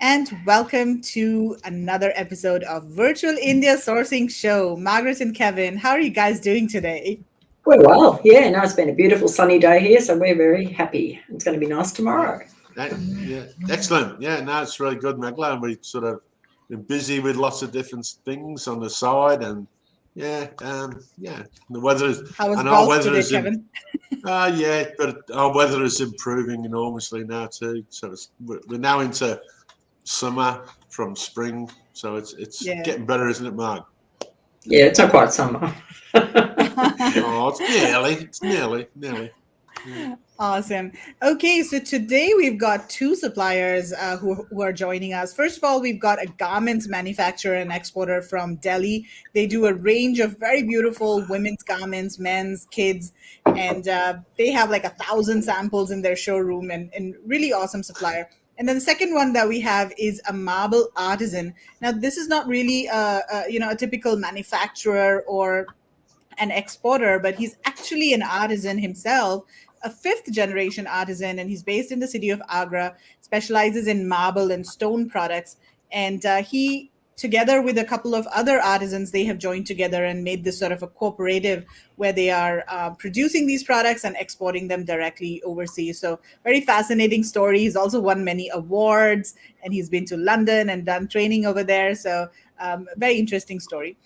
And welcome to another episode of Virtual India Sourcing Show. Margaret and Kevin, how are you guys doing today? We're well. Yeah, no, it's been a beautiful sunny day here, so we're very happy. It's going to be nice Yeah, tomorrow. yeah, excellent. Yeah, no, it's really good, Megla. And we sort of been busy with lots of different things on the side, and yeah. The weather is, How was and our golf weather today, is Kevin? yeah, but our weather is improving enormously now too. So we're now into summer from spring, so it's Yeah. getting better, isn't it, Mark? Yeah, it's not quite summer. Oh, it's nearly. Yeah. Awesome. Okay, so today we've got two suppliers who are joining us. First of all, we've got a garments manufacturer and exporter from Delhi. They do a range of very beautiful women's garments, men's, kids, and they have like 1,000 samples in their showroom and really awesome supplier. And then the second one that we have is a marble artisan. Now, this is not really a typical manufacturer or an exporter, but he's actually an artisan himself, a fifth generation artisan, and he's based in the city of Agra, specializes in marble and stone products. And he, together with a couple of other artisans, they have joined together and made this sort of a cooperative where they are producing these products and exporting them directly overseas. So, very fascinating story. He's also won many awards, and he's been to London and done training over there. So, very interesting story.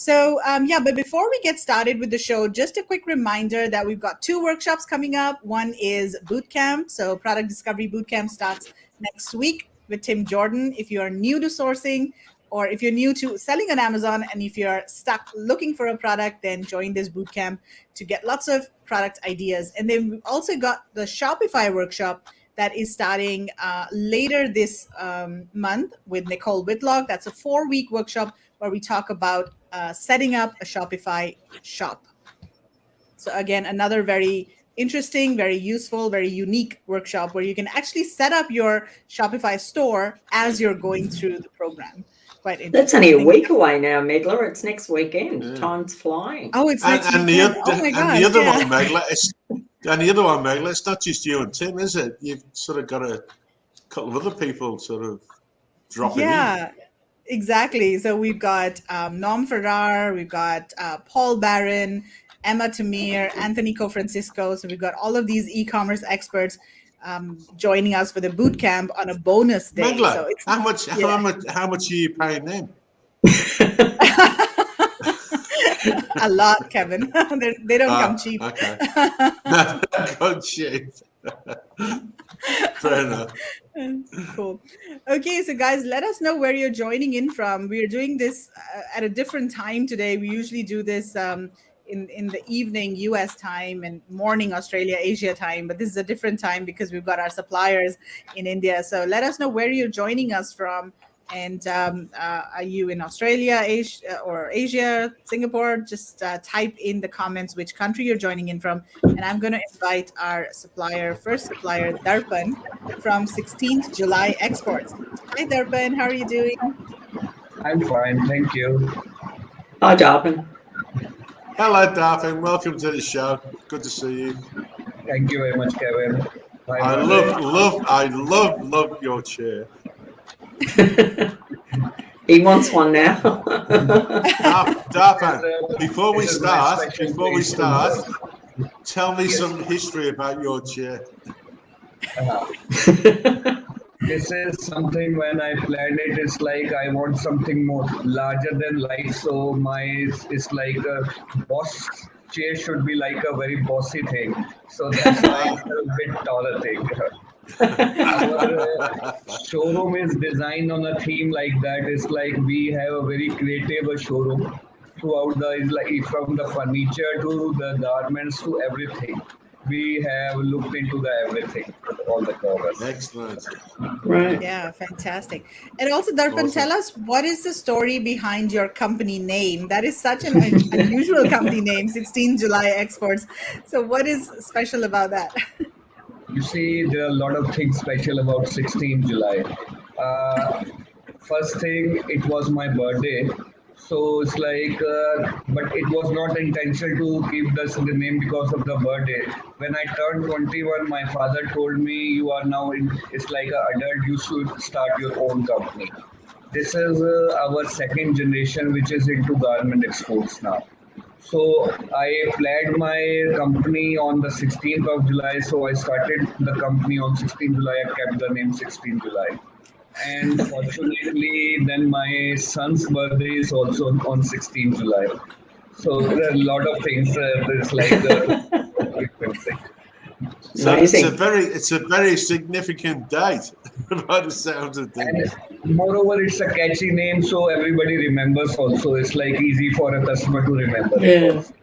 But before we get started with the show, just a quick reminder that we've got two workshops coming up. One is Bootcamp. So, Product Discovery Bootcamp starts next week with Tim Jordan. If you are new to sourcing, or if you're new to selling on Amazon, and if you're stuck looking for a product, then join this bootcamp to get lots of product ideas. And then we've also got the Shopify workshop that is starting later this month with Nicole Whitlock. That's a 4-week workshop where we talk about setting up a Shopify shop. So again, another very interesting, very useful, very unique workshop where you can actually set up your Shopify store as you're going through the program. Quite interesting. That's only a week away now, Megla. It's next weekend. Yeah. Time's flying. Oh, it's next And weekend. Oh my and the gosh, other yeah. one, Megla, it's not just you and Tim, is it? You've sort of got a couple of other people sort of dropping in. Yeah, exactly. So we've got Norm Farrar, we've got Paul Barron, Emma Tamir, Anthony Cofrancisco. So we've got all of these e-commerce experts joining us for the boot camp on a bonus day. Megla, So it's how much are you paying them? a lot, Kevin. They don't come cheap. Okay. No, good shit. Fair enough. Cool. Okay, so guys, let us know where you're joining in from. We are doing this at a different time today. We usually do this in the evening US time and morning Australia Asia time, but this is a different time because we've got our suppliers in India. So let us know where you're joining us from. And are you in Australia, Asia, Singapore? Just type in the comments which country you're joining in from. And I'm going to invite our first supplier, Darpan, from 16th July Exports. Hi, Darpan. How are you doing? I'm fine, thank you. Hi, Darpin. Hello, Darpin. Welcome to the show. Good to see you. Thank you very much, Kevin. I love your chair. He wants one now. Darpan, before we This is my special start, place tell me some history about your chair. This is something when I planned it, it's like I want something more larger than life. So it's like a boss chair should be like a very bossy thing. So that's why it's a bit taller thing. Our showroom is designed on a theme like that. It's like we have a very creative showroom throughout from the furniture to the garments to everything. We have looked into everything, all the covers. Excellent. Right. Yeah, fantastic. And also, Darpan, Awesome. tell us what is the story behind your company name? That is such an unusual company name, 16 July Exports. So what is special about that? You see, there are a lot of things special about 16 July. First thing, it was my birthday. So it's like, but it was not intentional to keep the name because of the birthday. When I turned 21, my father told me, "You are now it's like an adult. You should start your own company." This is our second generation, which is into garment exports now. So I flagged my company on the 16th of July. So I started the company on 16th July. I kept the name 16th July. And fortunately, then my son's birthday is also on 16th July. So there are a lot of things. There's like frequency. So Amazing. it's a very significant date by the sounds of things. And moreover, it's a catchy name, so everybody remembers also. It's like easy for a customer to remember it Yeah, also.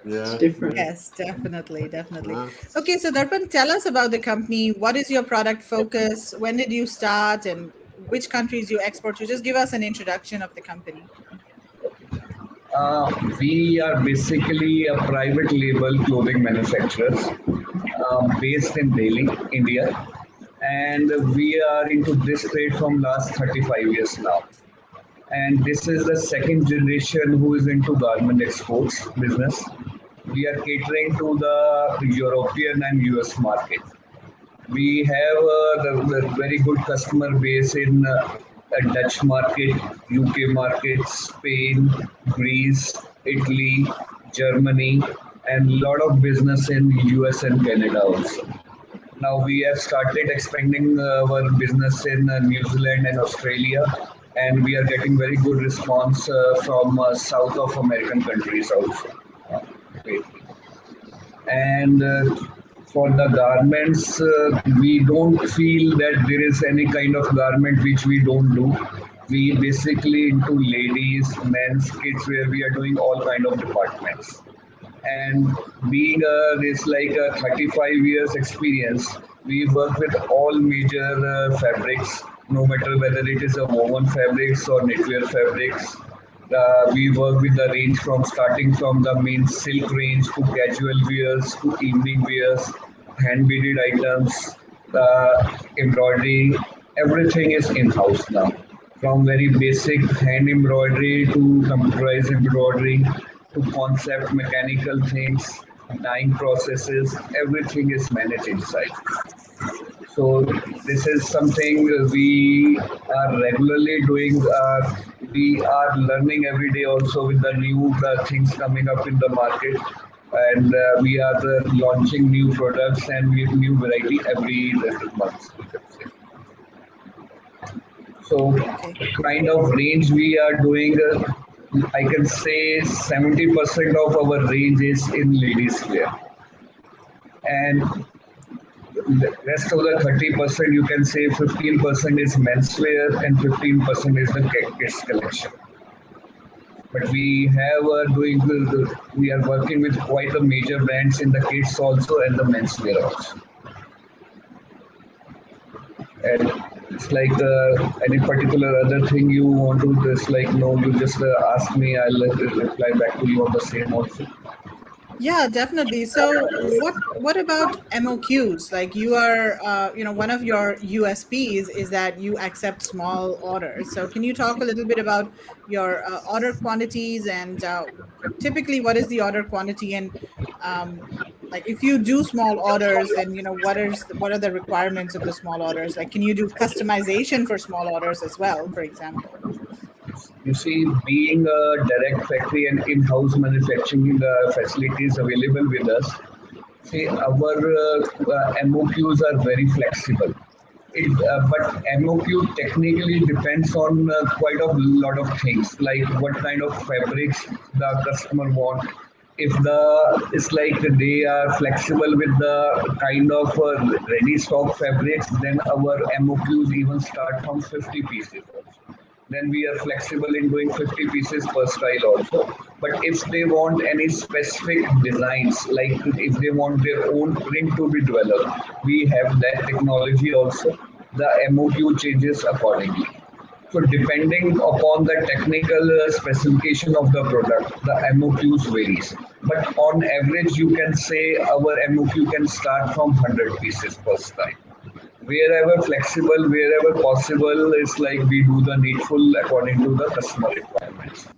Yeah. it's different. Yes, definitely, definitely. Yeah. Okay, so Darpan, tell us about the company. What is your product focus? When did you start, and which countries you export to? Just give us an introduction of the company. We are basically a private label clothing manufacturers based in Delhi, India, and we are into this trade from last 35 years now. And this is the second generation who is into garment exports business. We are catering to the European and US market. We have the very good customer base in Dutch market, UK market, Spain, Greece, Italy, Germany, and a lot of business in US and Canada also. Now we have started expanding our business in New Zealand and Australia, and we are getting very good response from South of American countries also. Great. And for the garments, we don't feel that there is any kind of garment which we don't do. We basically into ladies, men's, kids, where we are doing all kind of departments. And being this like a 35 years experience, we work with all major fabrics, no matter whether it is a woven fabrics or knitwear fabrics. We work with the range from starting from the main silk range to casual wears to evening wears, hand beaded items, embroidery. Everything is in house now. From very basic hand embroidery to computerized embroidery to concept mechanical things, dyeing processes, everything is managed inside. So this is something we are regularly doing. We are learning every day also with the new things coming up in the market, and we are launching new products and with new variety every month. So Okay. kind of range we are doing. I can say 70% of our range is in ladies wear, and the rest of the 30% you can say 15% is menswear and 15% is the kids collection. But we have we are working with quite a major brands in the kids also and the menswear also. And it's like any particular other thing you want to just like no, you just ask me. I'll reply back to you on the same also. Yeah, definitely. So, what about MOQs? Like you are, one of your USPs is that you accept small orders. So, can you talk a little bit about your order quantities and typically what is the order quantity and um, like if you do small orders, then what are the requirements of the small orders? Like, can you do customization for small orders as well, for example? You see, being a direct factory and in-house manufacturing facilities available with us, see, our MOQs are very flexible. But MOQ technically depends on quite a lot of things, like what kind of fabrics the customer want. If it's like they are flexible with the kind of ready stock fabrics, then our MOQs even start from 50 pieces also. Then we are flexible in doing 50 pieces per style also. But if they want any specific designs, like if they want their own print to be developed, we have that technology also. The MOQ changes accordingly. So depending upon the technical specification of the product, the MOQs varies. But on average, you can say our MOQ can start from 100 pieces per style. Wherever flexible, wherever possible, it's like we do the needful according to the customer requirements.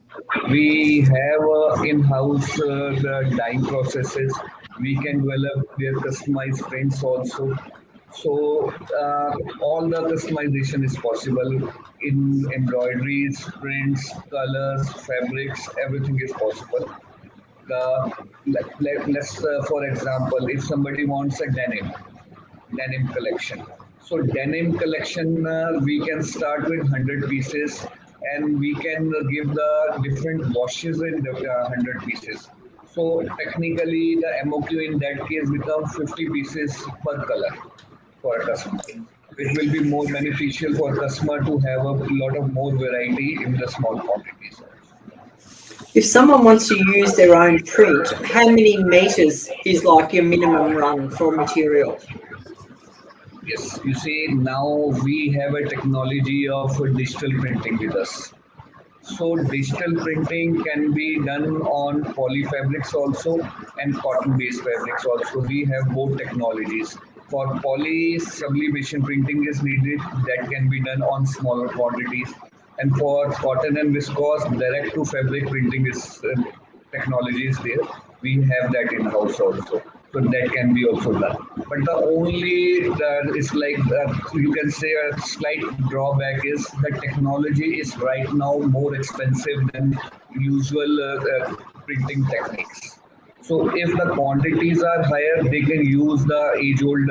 We have in-house the dyeing processes. We can develop their customized prints also. So all the customization is possible in embroideries, prints, colors, fabrics. Everything is possible. Let's for example, if somebody wants a denim collection. So denim collection, we can start with 100 pieces, and we can give the different washes in the 100 pieces. So technically, the MOQ in that case becomes 50 pieces per color for a customer. It will be more beneficial for customer to have a lot of more variety in the small quantities. If someone wants to use their own print, how many meters is like your minimum run for material? Yes, you see, now we have a technology of digital printing with us. So digital printing can be done on poly fabrics also and cotton-based fabrics also. We have both technologies. For poly, sublimation printing is needed. That can be done on smaller quantities. And for cotton and viscose, direct to fabric printing is technology is there. We have that in house also, so that can be also done. But the only is like you can say a slight drawback is the technology is right now more expensive than usual printing techniques. So if the quantities are higher, they can use the age-old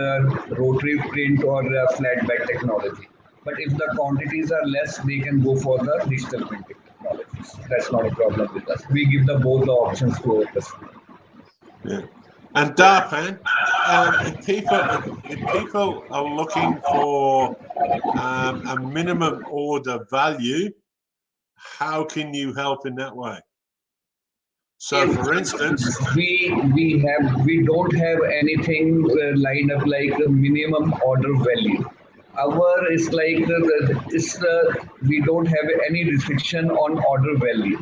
rotary print or flat bed technology. But if the quantities are less, they can go for the digital printing technologies. That's not a problem with us. We give the both the options to our customers. Yeah. And Darpan, if people are looking for a minimum order value, how can you help in that way? So, for instance, we don't have anything lined up like a minimum order value. Our is like we don't have any restriction on order value.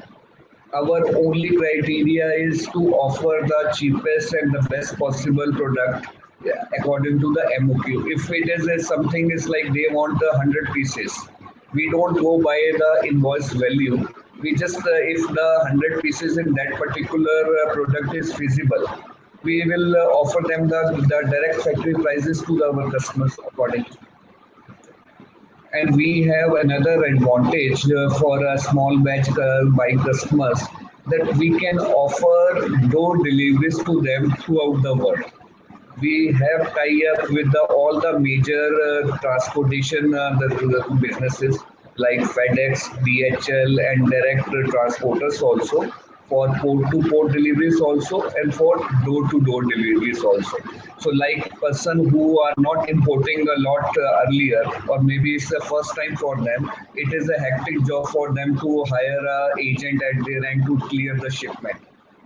Our only criteria is to offer the cheapest and the best possible product according to the MOQ. If it is something is like they want the 100 pieces, we don't go by the invoice value. We just if the 100 pieces in that particular product is feasible, we will offer them the direct factory prices to our customers accordingly. And we have another advantage for a small batch buying customers, that we can offer door deliveries to them throughout the world. We have tie-up with all the major transportation the businesses like FedEx, DHL, and direct transporters also, for port-to-port deliveries also, and for door-to-door deliveries also. So like person who are not importing a lot earlier, or maybe it's the first time for them, it is a hectic job for them to hire a agent at their end to clear the shipment.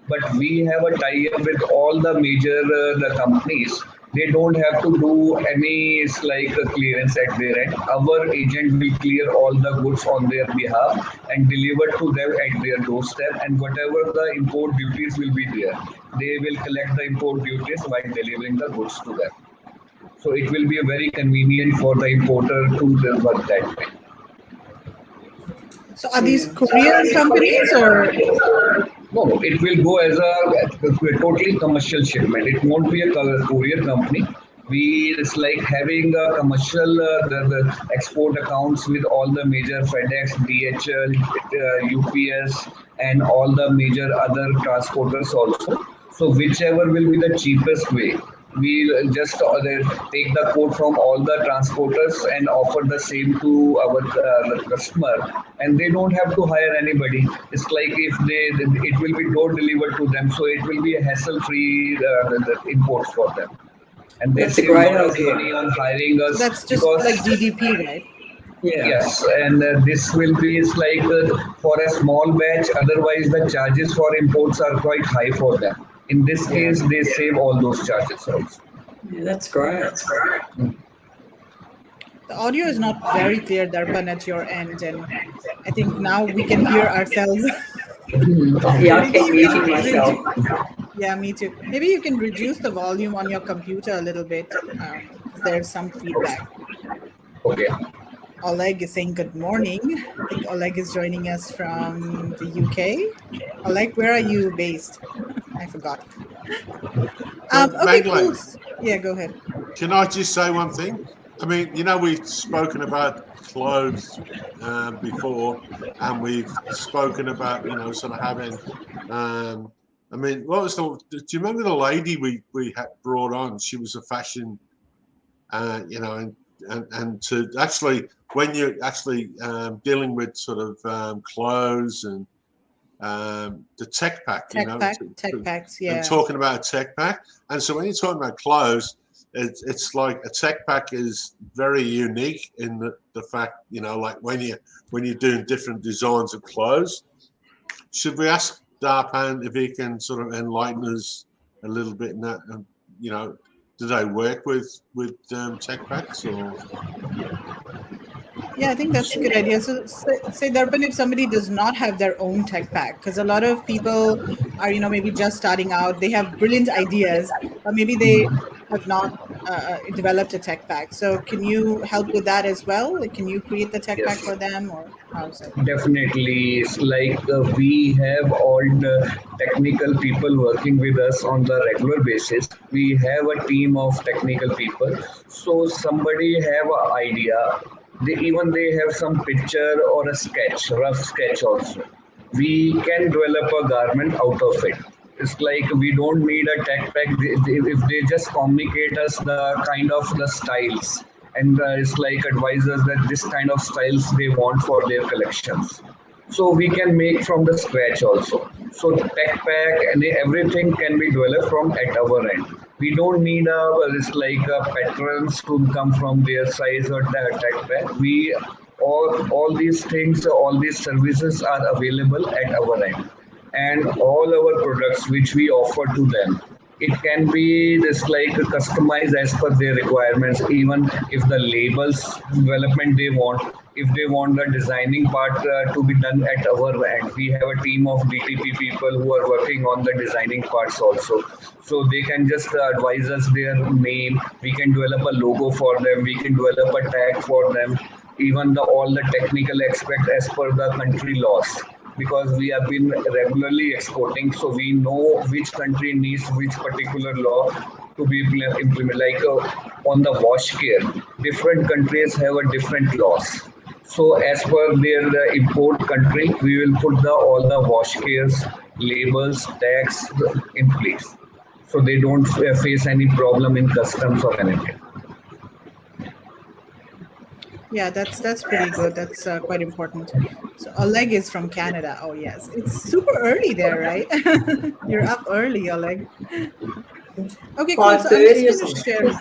But we have a tie-up with all the major the companies. They don't have to do any like a clearance at their end. Our agent will clear all the goods on their behalf and deliver to them at their doorstep. And whatever the import duties will be there, they will collect the import duties while delivering the goods to them. So it will be very convenient for the importer to work that way. So are these Korean companies or? No, it will go as a totally commercial shipment. It won't be a courier company. It's like having a commercial the export accounts with all the major FedEx, DHL, UPS, and all the major other transporters also. So whichever will be the cheapest way, we'll just take the quote from all the transporters and offer the same to our customer, and they don't have to hire anybody. It's like if it will be door delivered to them, so it will be a hassle-free the imports for them, and they That's a save great a lot of idea. money on hiring us. That's just Because like DDP, right? Yeah. yes, and this will be is like for a small batch. Otherwise, the charges for imports are quite high for them. In this Yeah. case, they save all those charges also. Yeah, that's great. The audio is not very clear, Darpan, at your end, and I think now we can hear ourselves. Yeah, I Maybe keep you muting can myself. yeah, me too. Maybe you can reduce the volume on your computer a little bit, 'cause there's some feedback. yeah. Oleg is saying good morning. I think Oleg is joining us from the UK. Oleg, where are you based? I forgot. But Okay, cool. Magdalene, Yeah, go ahead. can I just say one thing? I mean, we've spoken about clothes before, and we've spoken about, sort of having. I mean, what was the? Do you remember the lady we had brought on? She was a fashion, and to actually, when you're actually dealing with sort of clothes and the tech pack, Tech packs, and yeah. talking about a tech pack. And so when you're talking about clothes, it's like a tech pack is very unique in the fact, like when you're doing different designs of clothes. Should we ask Darpan if he can sort of enlighten us a little bit in that? Do they work with tech packs or? Yeah, I think that's a good idea. So, say Darpan, if somebody does not have their own tech pack, because a lot of people are, maybe just starting out, they have brilliant ideas, but maybe they have not developed a tech pack. So, can you help with that as well? Like, can you create the tech pack Yes. for them, or how's it? Definitely, it's like we have all the technical people working with us on the regular basis. We have a team of technical people. So somebody have an idea. They have some picture or a sketch, rough sketch also. We can develop a garment out of it. It's like we don't need a tech pack. If they just communicate us the kind of the styles, and it's like advise us that this kind of styles they want for their collections. So we can make from the scratch also. So tech pack and everything can be developed from at our end. We don't need it's like patterns to come from their size or the tech pack. We all these things, all these services are available at our end, and all our products which we offer to them, it can be just like customized as per their requirements. Even if the labels development they want, if they want the designing part to be done at our end, we have a team of DTP people who are working on the designing parts also. So they can just advise us their name, we can develop a logo for them, we can develop a tag for them, even all the technical aspect as per the country laws, because we have been regularly exporting, so we know which country needs which particular law to be implemented. Like on the wash care, different countries have a different laws. So as per their import country, we will put all the wash cares, labels, tags in place, so they don't face any problem in customs or anything. Yeah, that's pretty good. That's quite important. So Oleg is from Canada. Oh yes, it's super early there, right? You're up early, Oleg. Okay, cool. So I'm 5:30 just or gonna something. share.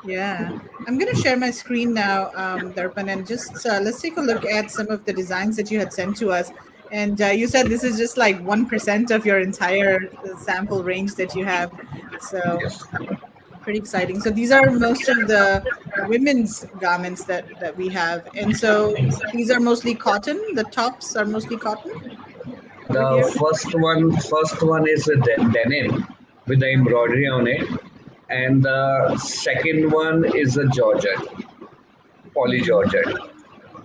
Yeah, I'm gonna share my screen now, Darpan, and just let's take a look at some of the designs that you had sent to us. And you said this is just like 1% of your entire sample range that you have. So Yes. pretty exciting. So these are most of the women's garments that we have, and so these are mostly cotton. The tops are mostly cotton over The here. first one is a denim with the Okay. embroidery on it, and the second one is a georgette, poly Hmm. georgette,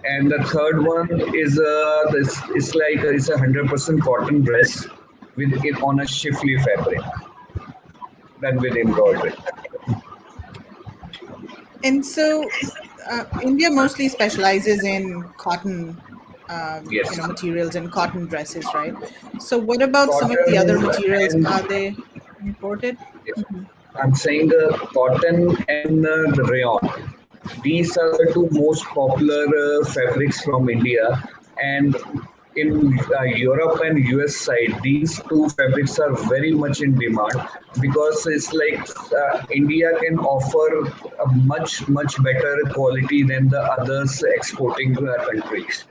and the third one is this. It's like it's 100% cotton dress with it on a Shiftly fabric, done with Okay. embroidery. And so India mostly specializes in cotton, Yes, materials and cotton dresses, right? So what about some of the other cotton materials? and Are they imported? yes, Mhm. I'm saying cotton and the rayon. These are the two most popular fabrics from India, and in Europe and US side, these two fabrics are very much in demand, because it's like India can offer a much better quality than the others exporting countries.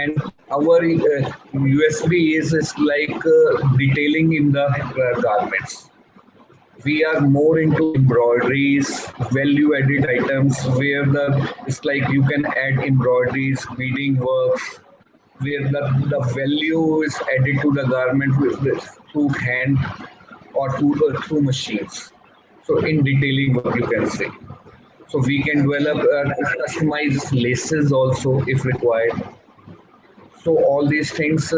And our USP is like detailing in the garments. We are more into embroideries, value added items, where the it's like you can add embroideries, beading works, where the value is added to the garment through hand or through machines. So in detailing work, you can say. So we can develop customized laces also if required. So all these things,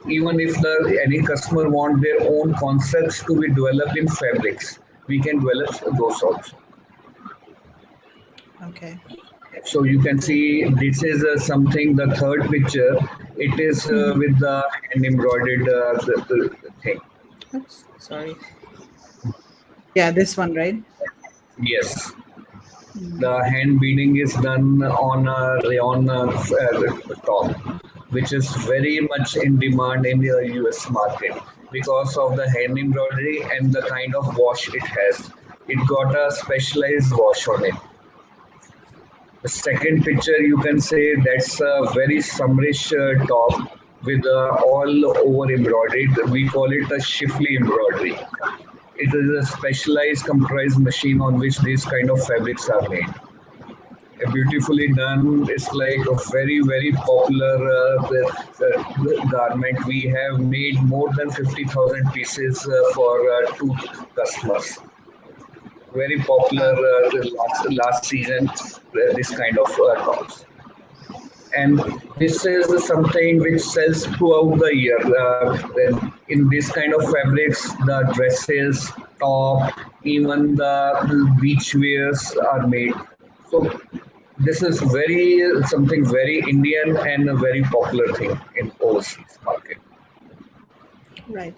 even if any customer want their own concepts to be developed in fabrics, we can develop those also. Okay. So you can see this is something, the third picture, it is with the hand embroidered the thing. Oops, sorry. Yeah, this one, right? Yes. The hand beading is done on a rayon top, which is very much in demand in the US market because of the hand embroidery and the kind of wash it has. It got a specialized wash on it. The second picture you can say that's a very summerish top with all over embroidered. We call it a Shiftly Embroidery. It is a specialized computerized machine on which these kind of fabrics are made. Beautifully done. It's like a very popular garment. We have made more than 50,000 pieces for two customers. Very popular last season. This kind of tops. And this is something which sells throughout the year. In this kind of fabrics, the dresses, top, even the beach wears are made. So this is something very Indian and a very popular thing in overseas market. Right.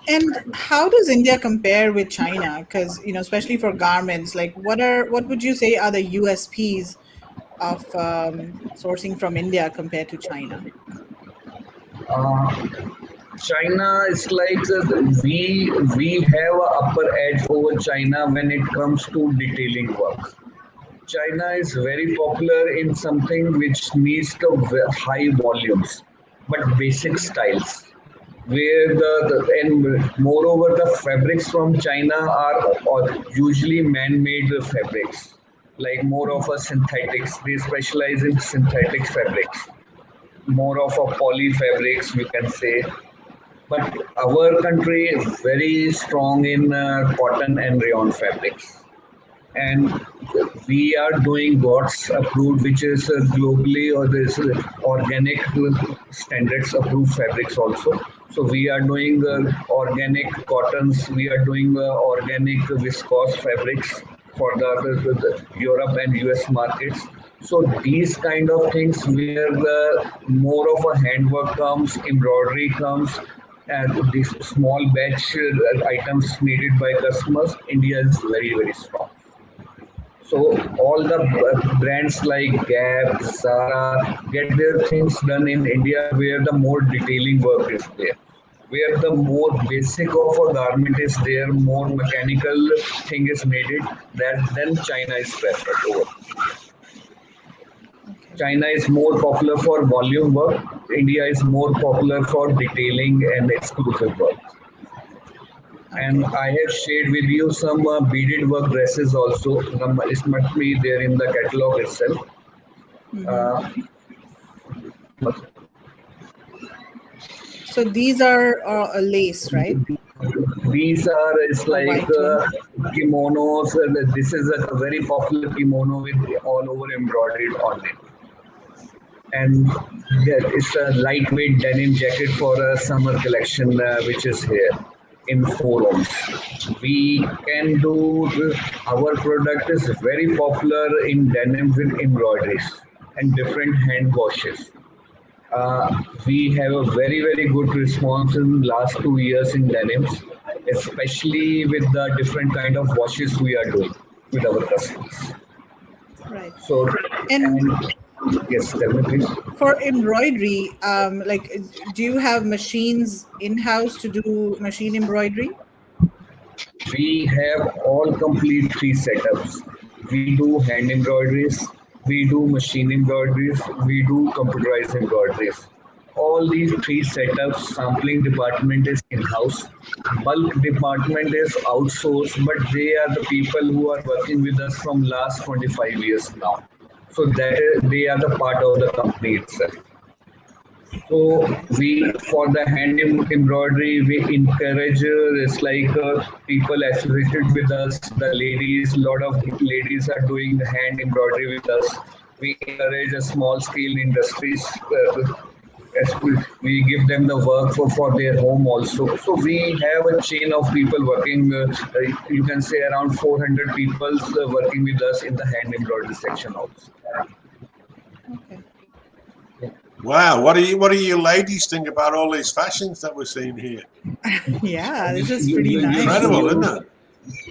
And how does India compare with China? Because especially for garments, like what would you say are the USPs of sourcing from India compared to China? Uh, China is like we have a upper edge over China when it comes to detailing work. China is very popular in something which needs the high volumes, but basic styles. Where and moreover the fabrics from China are usually man-made fabrics, like more of a synthetics. They specialize in synthetic fabrics, more of a poly fabrics we can say. But our country is very strong in cotton and rayon fabrics, and we are doing what's approved, which is globally or this organic standards approved fabrics also. So we are doing organic cottons, we are doing organic viscose fabrics for the Europe and US markets. So these kind of things where the more of a handwork comes, embroidery comes, and these small batch items needed by customers, India is very strong. So all the brands like Gap, Zara get their things done in India where the more detailing work is there. Where the more basic of a garment is there, more mechanical thing is needed, that then China is preferred over. China is more popular for volume work. India is more popular for detailing and exclusive work. And I have shared with you some beaded work dresses also. It must be there in the catalog itself. So these are a lace, right? These are it's A like white one. kimonos. This is a very popular kimono with all over embroidered on it. And it's a lightweight denim jacket for a summer collection, which is here in 4 ounce. We can do our product is very popular in denim with embroideries and different hand washes. We have a very good response in last 2 years in denims, especially with the different kind of washes we are doing with our customers. Right. So And yes, tell me please. for embroidery, do you have machines in-house to do machine embroidery? We have all complete three setups. We do hand embroideries, we do machine embroideries, we do computerized embroideries. All these three setups, sampling department is in-house, bulk department is outsourced, but they are the people who are working with us from last 25 years now. So that they are the part of the company itself. So Okay. we, for the hand embroidery, we encourage it's like people associated with us. The ladies, lot of ladies are doing hand embroidery with us. We encourage a small scale industries. We give them the work for their home also. So we have a chain of people working. You can say around 400 people working with us in the hand embroidery section also. Okay. Wow, what do you ladies think about all these fashions that we're seeing here? Yeah, You, this is you, pretty you, you, nice. Incredible, isn't you, it?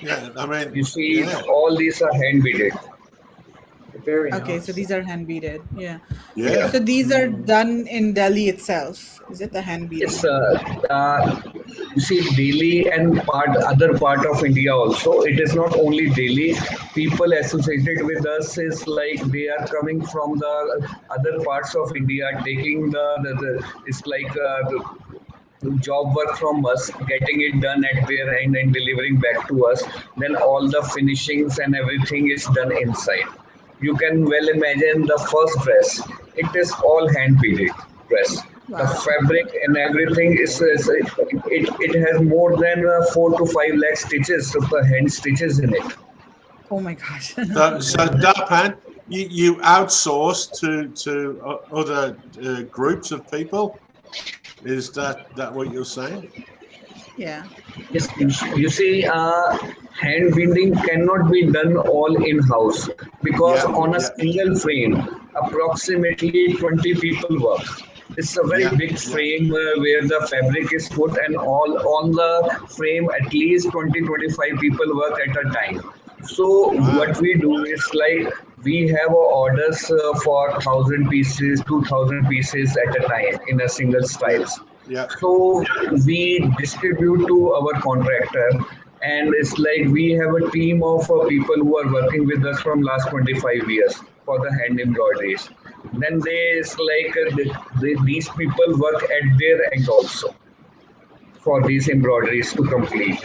Yeah, I mean, you see, yeah, all these are hand beaded. Very Okay, so nice. these are hand beaded. Yeah. yeah. Yeah. So these are done in Delhi itself. Is it the hand It's beading? you see Delhi and other part of India also. It is not only Delhi. People associated with us is like they are coming from the other parts of India, taking the it's like the job work from us, getting it done at their end and delivering back to us. Then all the finishings and everything is done inside. You can well imagine the first dress. It is all hand beaded dress. The Wow. fabric and everything it has more than 4 to 5 lakh stitches of the hand stitches in it. Oh my gosh. So Darpan, you outsource to other groups of people. Is that what you're saying? Yeah. Yes, you see, hand binding cannot be done all in house because Yeah, on a yeah, single frame, approximately 20 people work. It's a very yeah, big yeah. frame where the fabric is put, and all on the frame, at least 20-25 people work at a time. So, Wow. what we do is like we have orders for 1,000 pieces, 2,000 pieces at a time in a single Yeah, styles. yeah. So we distribute to our contractor, and it's like we have a team of people who are working with us from last 25 years for the hand embroideries. Then they it's like these people work at their end also for these embroideries to complete.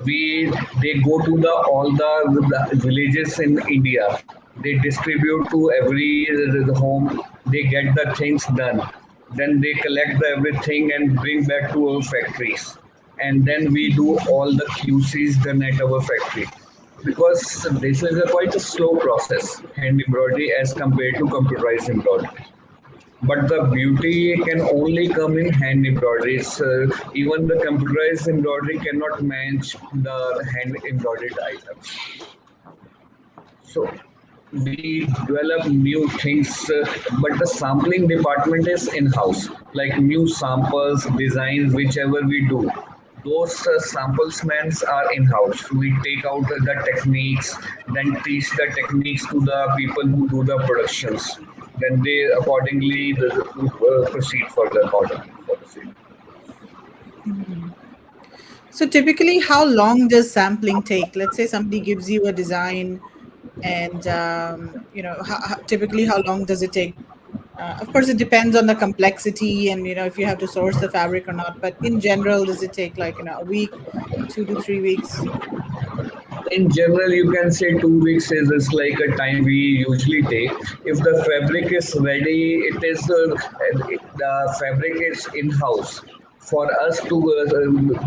We They go to the villages in India. They distribute to every the home. They get the things done. Then they collect everything and bring back to our factories. And then we do all the QCs done at our factory. Because this is a quite a slow process, hand embroidery as compared to computerized embroidery. But the beauty can only come in hand embroideries. Even the computerized embroidery cannot match the hand embroidered items. So we develop new things, but the sampling department is in-house. Like new samples, designs, whichever we do, those samplesmen are in-house. We take out the techniques, then teach the techniques to the people who do the productions. Then they accordingly proceed further accordingly for the same. So typically, how long does sampling take? Let's say somebody gives you a design, and typically, how long does it take? Of course, it depends on the complexity, and if you have to source the fabric or not. But in general, does it take like a week, 2 to 3 weeks? In general, you can say 2 weeks is like a time we usually take. If the fabric is ready, it is the fabric is in house. For us to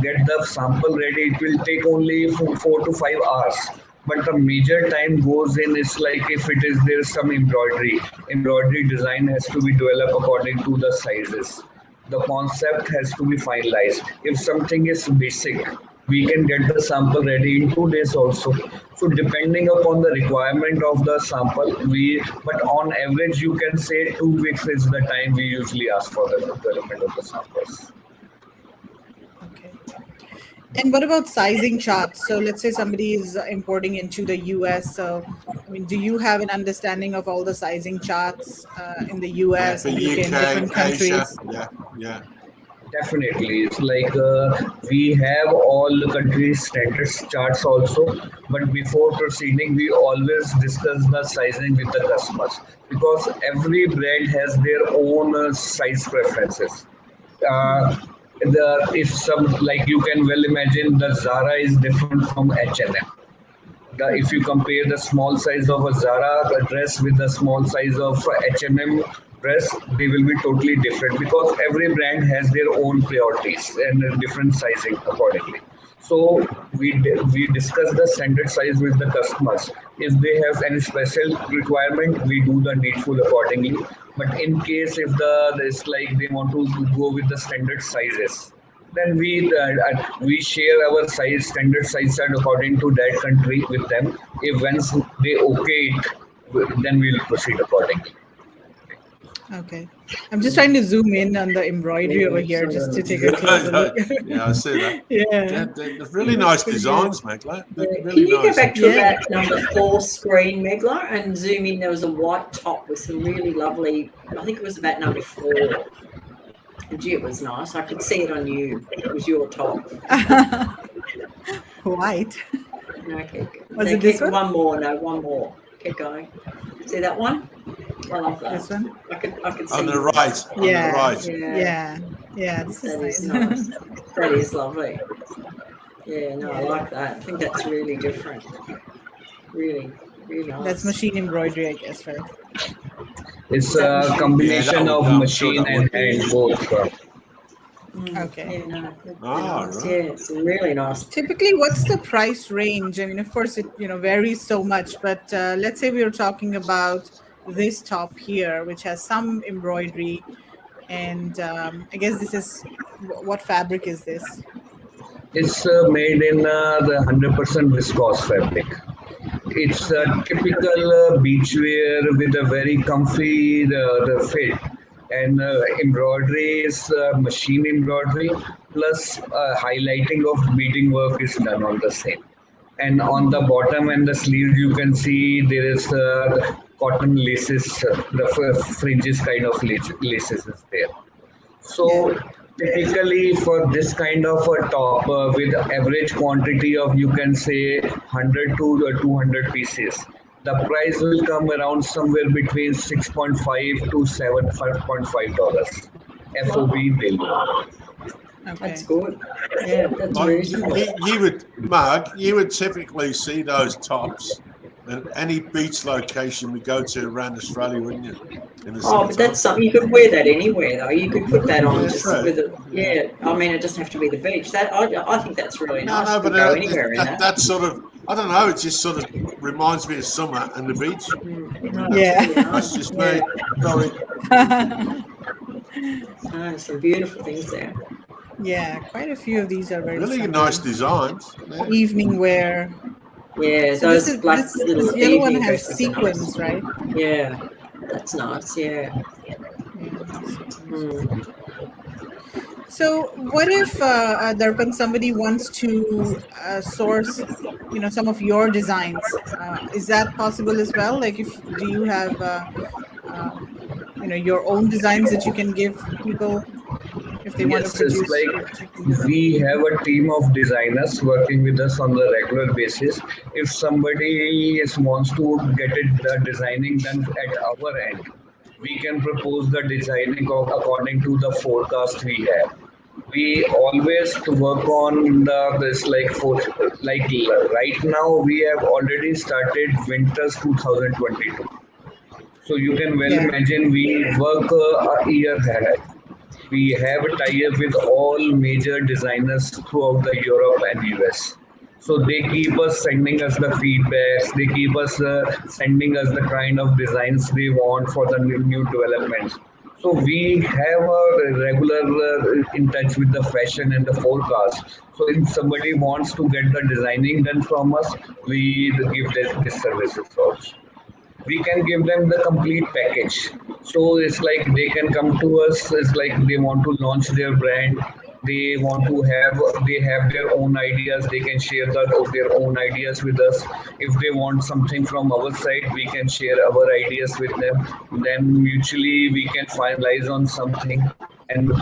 get the sample ready, it will take only 4 to 5 hours. But the major time goes in is like if it is there some embroidery design has to be developed according to the sizes. The concept has to be finalized. If something is basic, we can get the sample ready in 2 days also. So depending upon the requirement of the sample, but on average you can say 2 weeks is the time we usually ask for the development of the samples. Okay. And what about sizing charts? So let's say somebody is importing into the US. So, I mean, do you have an understanding of all the sizing charts in the Yeah, US for and UK and UK, different Asia. countries? Yeah, yeah, Definitely, it's like we have all the countries' standard charts also, but before proceeding, we always discuss the sizing with the customers because every brand has their own size preferences. Uh, if some like you can well imagine, the Zara is different from H&M. If you compare the small size of a Zara dress with the small size of H&M, dress, they will be totally different because every brand has their own priorities and different sizing accordingly. So we discuss the standard size with the customers. If they have any special requirement, we do the needful accordingly. But in case if it's like they want to go with the standard sizes, then we share our size standard size chart according to that country with them. If once they okay it, then we'll proceed accordingly. Okay. I'm just trying to zoom in on the embroidery over here just to take a closer look. Yeah, I see that. Yeah. They're really nice designs, Megla. Can Really you go nice. back to Yeah. about number 4 screen, Megla, and zoom in? There was a white top with some really lovely, I think it was about number 4. And gee, it was nice. I could see it on you. It was your top. White. Okay. Was No, it this keep- one? One more. Keep going. See that one? I love that. This one? I could see On the right. On Yeah. the right. Yeah. Yeah. This That is is nice. nice. That is lovely. Yeah, no, I like that. I think that's really different. Really, really nice. That's machine embroidery, I guess, right? It's a combination Yeah, of I'm machine sure that and would be. hand both. Okay. Yeah, no, they're Ah, nice. right. Yeah, it's really nice. Typically, what's the price range? I mean, of course, it varies so much. But let's say we were talking about this top here, which has some embroidery, and I guess this is what fabric is this? It's made in the 100% viscose fabric. It's a typical beachwear with a very comfy the fit. And embroidery is machine embroidery plus highlighting of beading work is done on the same. And on the bottom and the sleeves, you can see there is cotton laces, the fringes kind of laces is there. So typically for this kind of a top with average quantity of you can say 100 to 200 pieces, the price will come around somewhere between 6.5 to $7.5 FOB bill. Okay. That's good. Yeah, that's Like, reasonable. you would, Mark, you would typically see those tops at any beach location we go to around Australia, wouldn't you? In the Oh, but summertime. that's something you could wear that anywhere though. You could put that on Yeah, just true. with a I mean, it doesn't have to be the beach. That I think that's really nice. No, You but could go anywhere in that. that sort of, I don't know, it just sort of reminds me of summer and the beach. No, Yeah. that's really That's nice. just me. Sorry. No, some beautiful things there. Yeah, quite a few of these are very Really stunning. nice designs. Yeah. Evening wear. Yeah, So those this black little this yellow one evening has dresses are sequins, right? nice. Yeah, that's nice. Yeah. Mm. So what if Darpan, somebody wants to source, some of your designs? Is that possible as well? Like, do you have, your own designs that you can give people if they want to Yes, it's produce? like we have a team of designers working with us on the regular basis. If somebody wants to get the designing done at our end, we can propose the designing according to the forecast we have. We always work on this like right now we have already started winters 2022. So you can well Yeah. imagine we work a year ahead. We have a tie-up with all major designers throughout the Europe and US. So they keep us sending us the feedbacks. They keep us sending us the kind of designs they want for the new developments. So we have a regular in touch with the fashion and the forecast. So if somebody wants to get the designing done from us, we give this services also. We can give them the complete package. So it's like they can come to us. It's like they want to launch their brand. They want to they have their own ideas. They can share their own ideas with us. If they want something from our side, we can share our ideas with them. Then mutually we can finalize on something and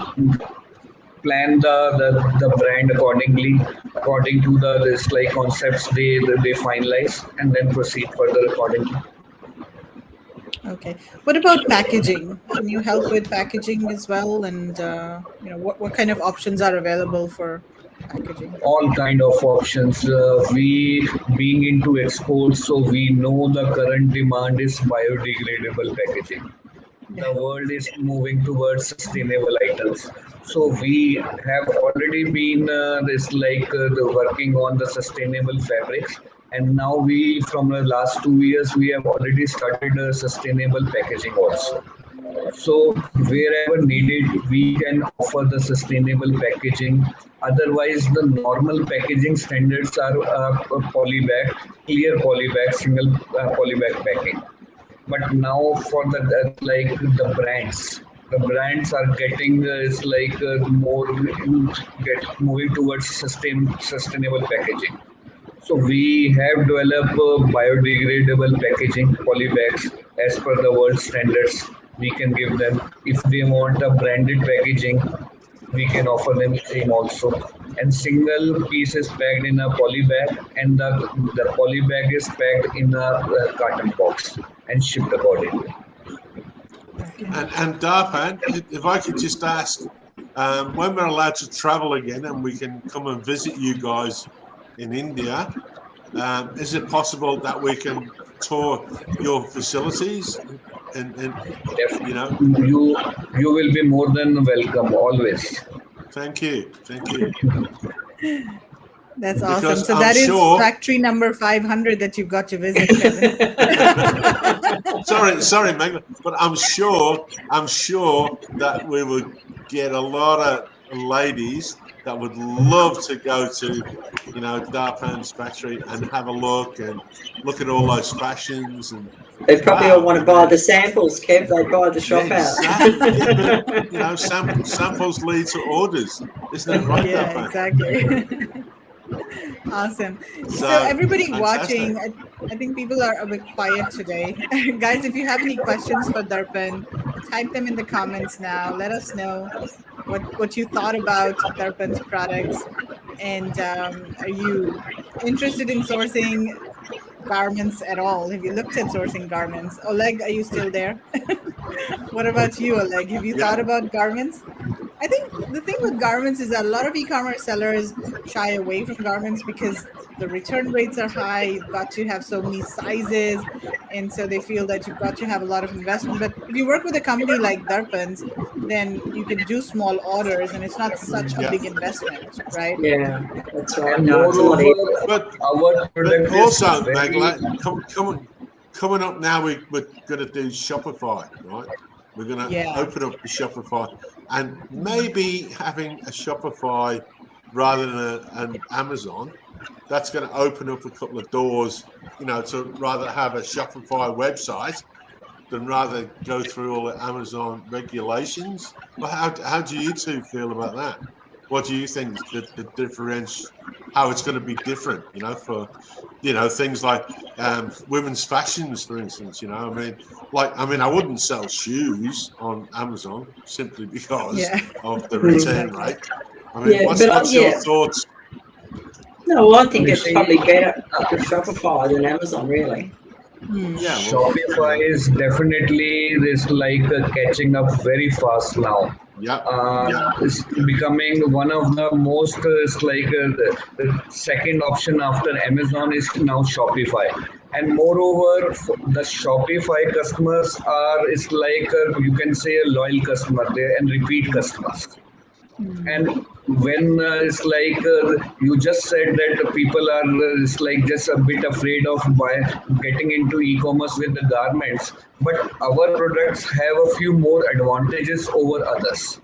plan the brand accordingly, according to this like concepts they finalize and then proceed further accordingly. Okay. What about packaging? Can you help with packaging as well? And what kind of options are available for packaging? All kind of options. We being into exports, so we know the current demand is biodegradable packaging. the world is moving towards sustainable items. So we have already been working on the sustainable fabrics, and now we from the last 2 years we have already started sustainable packaging also. So wherever needed, we can offer the sustainable packaging. Otherwise, the normal packaging standards are polybag, clear polybag, single polybag packing. But now for the brands are getting more get moving towards sustainable packaging. So we have developed biodegradable packaging polybags as per the world standards. We can give them if they want a branded packaging, we can offer them same also. And single piece is packed in a poly bag, and the poly bag is packed in a carton box and shipped accordingly. And Darpan, if I could just ask, when we're allowed to travel again and we can come and visit you guys in India, is it possible that we can tour your facilities? And you know, you will be more than welcome always. Thank you. That's awesome. Because So I'm that is sure- factory number 500 that you've got to visit, Kevin. sorry, Magna, but I'm sure that we would get a lot of ladies that would love to go to, Darpan's factory and have a look at all those fashions. And They probably all want to buy the samples, Kev. They buy the shop out. Exactly. Yeah, but, samples lead to orders. Isn't that right, Yeah, Darpan? exactly. Awesome. So everybody fantastic. watching, I think people are a bit quiet today. Guys, if you have any questions for Darpan, type them in the comments now. Let us know what you thought about Darpan's products. And are you interested in sourcing garments at all? Have you looked at sourcing garments? Oleg, are you still there? What about you, Oleg? Have you thought about garments? I think the thing with garments is that a lot of e-commerce sellers shy away from garments because the return rates are high. You've got to have so many sizes, and so they feel that you've got to have a lot of investment. But if you work with a company like Darpan's, then you can do small orders, and it's not such a big investment, right? Yeah, that's right. And No, it's a lot easier. But our product also, is very, Magla, coming up now, we're going to do Shopify, right? We're going to open up the Shopify, and maybe having a Shopify rather than an Amazon, that's going to open up a couple of doors, to rather have a Shopify website than rather go through all the Amazon regulations. Well, how do you two feel about that? What do you think the difference, how it's going to be different, for, things like women's fashions, for instance, I wouldn't sell shoes on Amazon simply because of the return rate. What's your thoughts? No, well, I think it's probably better for Shopify than Amazon, really. Shopify is definitely catching up very fast now. It's becoming one of the most the second option after Amazon is now Shopify. And moreover, the Shopify customers are you can say a loyal customer there and repeat customers. And when you just said that people are just a bit afraid of getting into e-commerce with the garments, but our products have a few more advantages over others.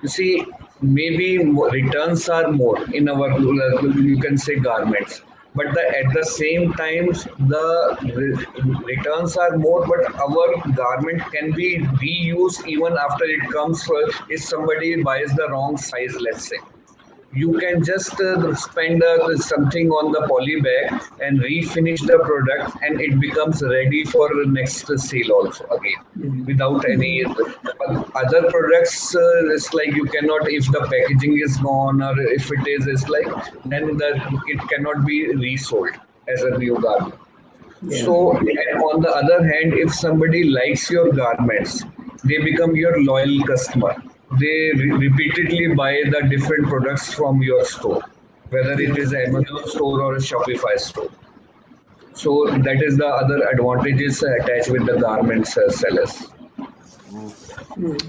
You see, maybe returns are more in our you can say garments, but at the same time the returns are more, but our garment can be reused even after it comes if somebody buys the wrong size, let's say. You can just spend something on the poly bag and refinish the product, and it becomes ready for the next sale also again without any other products. It's you cannot, if the packaging is gone or if it is, then it cannot be resold as a new garment. So on the other hand, if somebody likes your garments, they become your loyal customer. They repeatedly buy the different products from your store, whether it is an Amazon store or a Shopify store. So that is the other advantages attached with the garments sellers.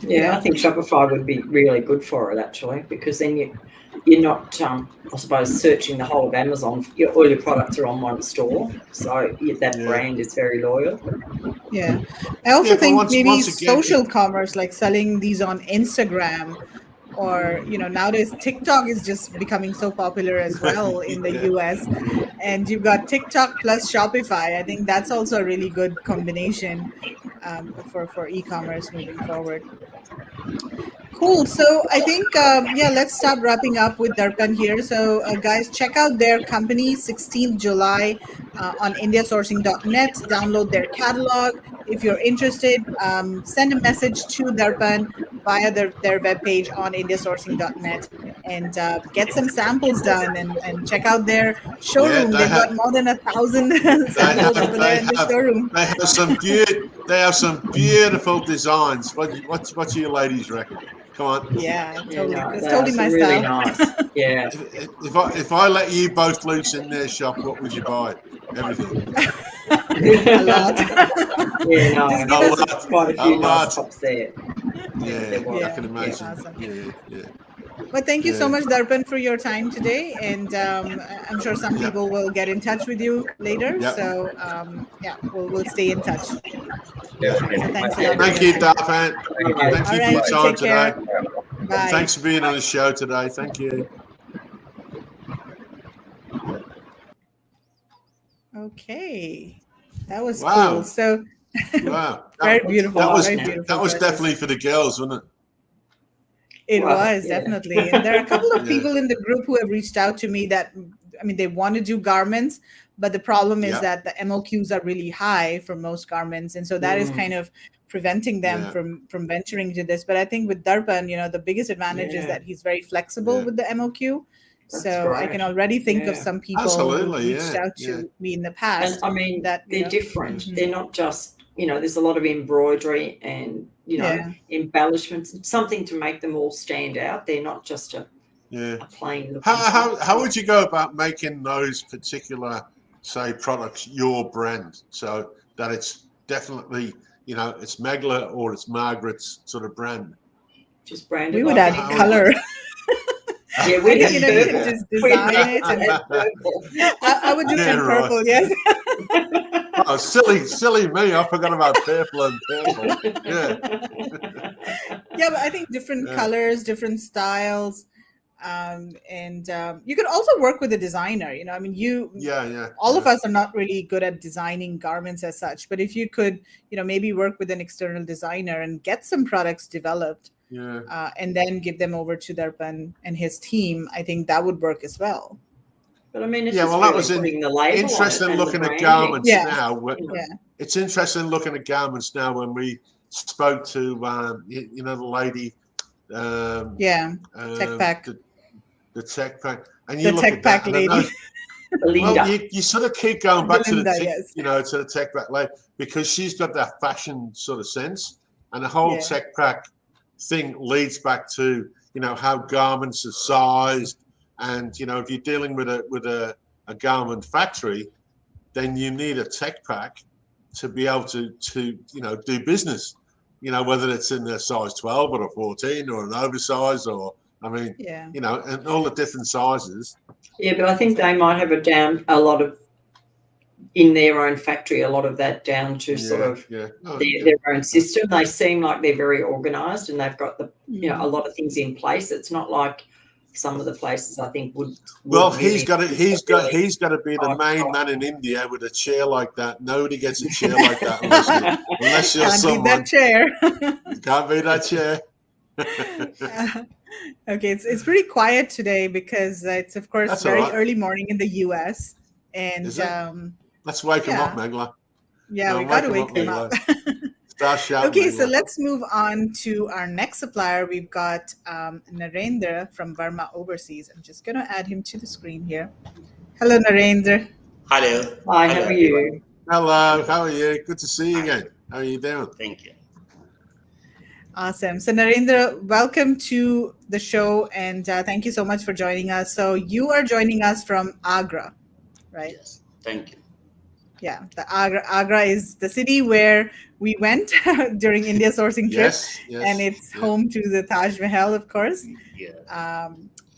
Yeah, I think Shopify would be really good for it actually, because then you're not, I suppose, searching the whole of Amazon. All your products are on one store, so that brand is very loyal. Yeah. I also but think maybe once again, social commerce, like selling these on Instagram, or nowadays TikTok is just becoming so popular as well in the US. And you've got TikTok plus Shopify. I think that's also a really good combination for e-commerce moving forward. Cool. So I think, let's start wrapping up with Darpan here. So, guys, check out their company, 16th July, on indiasourcing.net. Download their catalog. If you're interested, send a message to Darpan via their webpage on indiasourcing.net and get some samples done and check out their showroom. They've got more than 1,000 samples over there in the showroom. They have some beautiful designs. What do you ladies reckon? Come on. Yeah, totally. No, It's totally my really style. nice. Yeah. If I let you both loose in their shop, what would you buy? Everything. A lot. Yeah, no, Just give us quite a few nice tops there. I can imagine. Awesome. Yeah. But thank you so much, Darpan, for your time today. And I'm sure some people will get in touch with you later. Yep. So, we'll stay in touch. Definitely. So thanks a lot. Thank you, Darpan. Thank you for your time today. Bye. Thanks for being on the show today. Thank you. Okay. That was Wow. cool. So, Wow. very beautiful. That was definitely for the girls, wasn't it? It was definitely. And there are a couple of people in the group who have reached out to me that, they want to do garments, but the problem is that the MOQs are really high for most garments. And so that is kind of preventing them from venturing into this. But I think with Darpan, the biggest advantage is that he's very flexible with the MOQ. So I can already think of some people who reached out to me in the past. And that they're different. They're not just, there's a lot of embroidery and, embellishments, something to make them all stand out. They're not just a plain looking. How would you go about making those particular, say, products your brand, so that it's definitely, it's Megla or it's Margaret's sort of brand? Just branded. We would add color. Yeah, we you can just design it. And I would do it in purple, yes. Oh, silly me! I forgot about purple and purple. Yeah, but I think different colors, different styles, and you could also work with a designer. All of us are not really good at designing garments as such, but if you could, maybe work with an external designer and get some products developed. And then give them over to Darpan and his team, I think that would work as well. But it's that was interesting looking at garments now. It's interesting looking at garments now when we spoke to the lady. Tech Pack. The Tech Pack, and you look Tech at Pack lady. Well, you sort of keep going back to the Tech Pack lady, because she's got that fashion sort of sense, and the whole Tech Pack thing leads back to how garments are sized, and if you're dealing with a garment factory, then you need a tech pack to be able to do business, whether it's in a size 12 or a 14 or an oversize, or and all the different sizes. But I think they might have a lot of in their own factory, a lot of that down to sort of their own system. They seem like they're very organised and they've got a lot of things in place. It's not like some of the places I think would he's got to be the main man in India with a chair like that. Nobody gets a chair like that unless you're someone. Can't beat that chair. Okay, it's pretty quiet today because it's of course very early morning in the US, and let's wake them up, Megla. Yeah, we got to wake them up. Start shouting. Okay, so let's move on to our next supplier. We've got Narendra from Verma Overseas. I'm just going to add him to the screen here. Hello, Narendra. Hello. Hi, how are you? Hello, how are you? Good to see you again. How are you doing? Thank you. Awesome. So Narendra, welcome to the show, and thank you so much for joining us. So you are joining us from Agra, right? Yes, thank you. Yeah, the Agra is the city where we went during India sourcing trip, Yes, and yes, it's yeah. home to the Taj Mahal, of course. Yeah.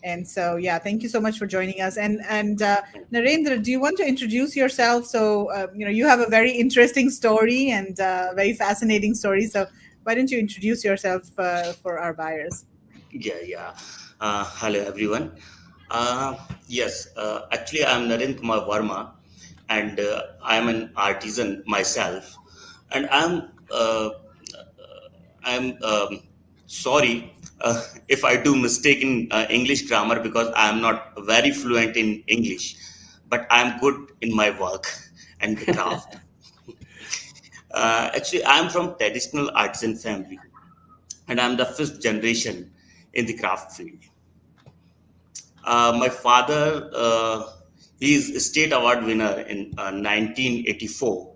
And so, yeah, thank you so much for joining us. And Narendra, do you want to introduce yourself? So, you have a very interesting story and very fascinating story. So, why don't you introduce yourself for our buyers? Yeah. Hello, everyone. Yes, actually, I'm Narendra Varma, and I'm an artisan myself. And I'm sorry if I do mistake in English grammar because I'm not very fluent in English, but I'm good in my work and the craft. Actually, I'm from traditional artisan family, and I'm the fifth generation in the craft field. My father, he is a state award winner in 1984.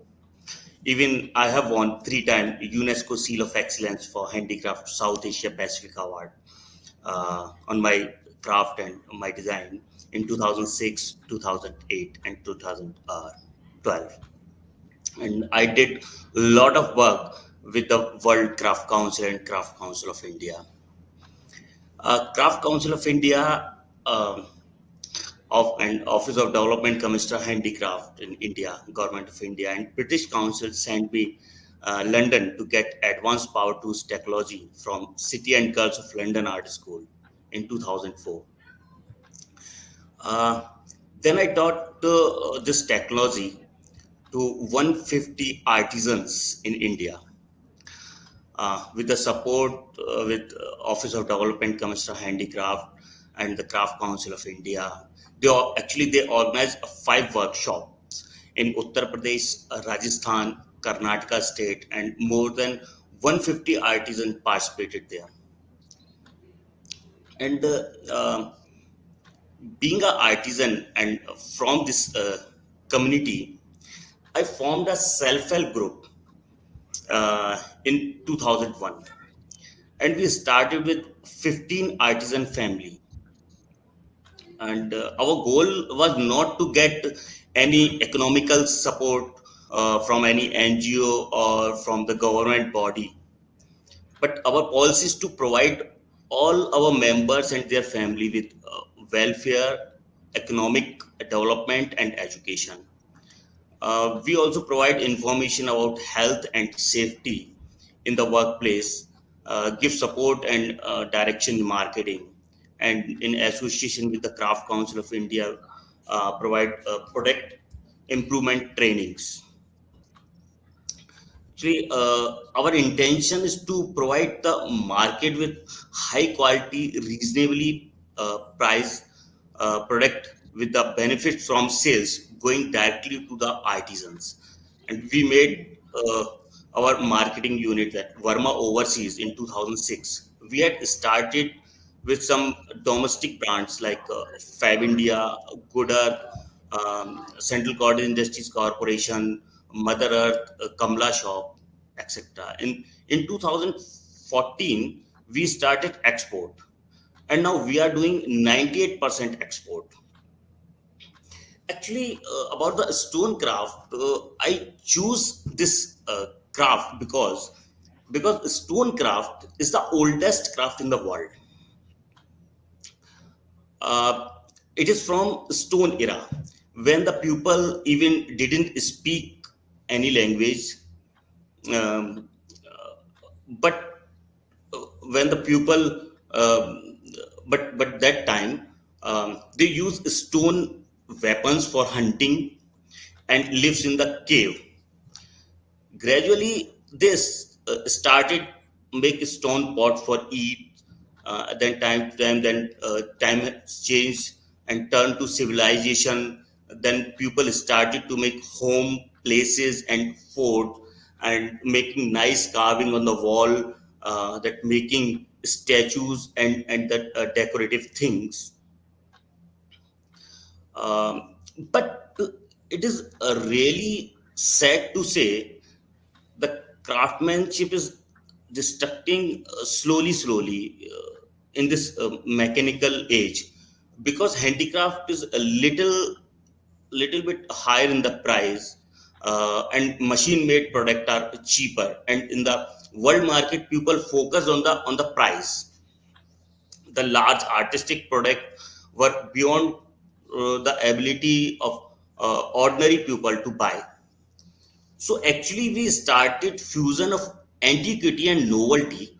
Even I have won 3 times UNESCO Seal of Excellence for Handicraft South Asia Pacific Award on my craft and my design in 2006, 2008, and 2012. And I did a lot of work with the World Craft Council and Craft Council of India. Craft Council of India of and Office of Development Commissioner Handicraft in India, Government of India, and British Council sent me London to get advanced power tools technology from City and Girls of London Art School in 2004. Uh, then I taught this technology to 150 artisans in India with the support with Office of Development Commissioner Handicraft and the Craft Council of India. They organized 5 workshops in Uttar Pradesh, Rajasthan, Karnataka state, and more than 150 artisans participated there. And being an artisan and from this community, I formed a self-help group in 2001, and we started with 15 artisan family. And our goal was not to get any economical support from any NGO or from the government body, but our policy is to provide all our members and their family with welfare, economic development, and education. We also provide information about health and safety in the workplace, give support and direction in marketing, and in association with the Craft Council of India, provide product improvement trainings. Actually, our intention is to provide the market with high quality, reasonably priced product with the benefits from sales going directly to the artisans. And we made our marketing unit at Verma Overseas in 2006. We had started with some domestic brands like Fab India, Good Earth, Central Cotton Industries Corporation, Mother Earth, Kamla Shop, etc. In 2014, we started export, and now we are doing 98% export. Actually, about the stone craft, I choose this craft because stone craft is the oldest craft in the world. Uh, it is from stone era when the people even didn't speak any language, um, but when the pupil but that time they use stone weapons for hunting and lives in the cave. Gradually this started make stone pot for eat, then time to time, then time has changed and turned to civilization. Then people started to make home places and fort and making nice carving on the wall, that making statues and that decorative things. But it is really sad to say the craftsmanship is destructing slowly in this mechanical age, because handicraft is a little bit higher in the price, and machine-made product are cheaper. And in the world market, people focus on the price. The large artistic product were beyond the ability of ordinary people to buy. So actually, we started fusion of antiquity and novelty.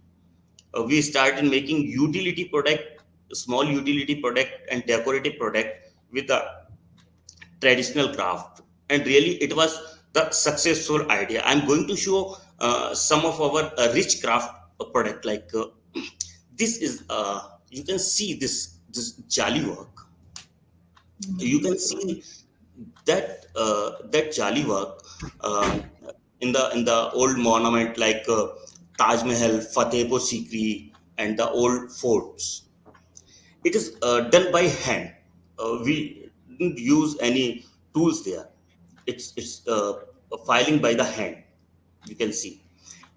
We started making utility product, small utility product and decorative product with the traditional craft. And really, it was the successful idea. I'm going to show some of our rich craft product. Like this is, you can see this jali work. You can see that jali work in the old monument like Taj Mahal, Fatehpur Sikri, and the old forts. It is done by hand. We didn't use any tools there. It's filing by the hand. You can see.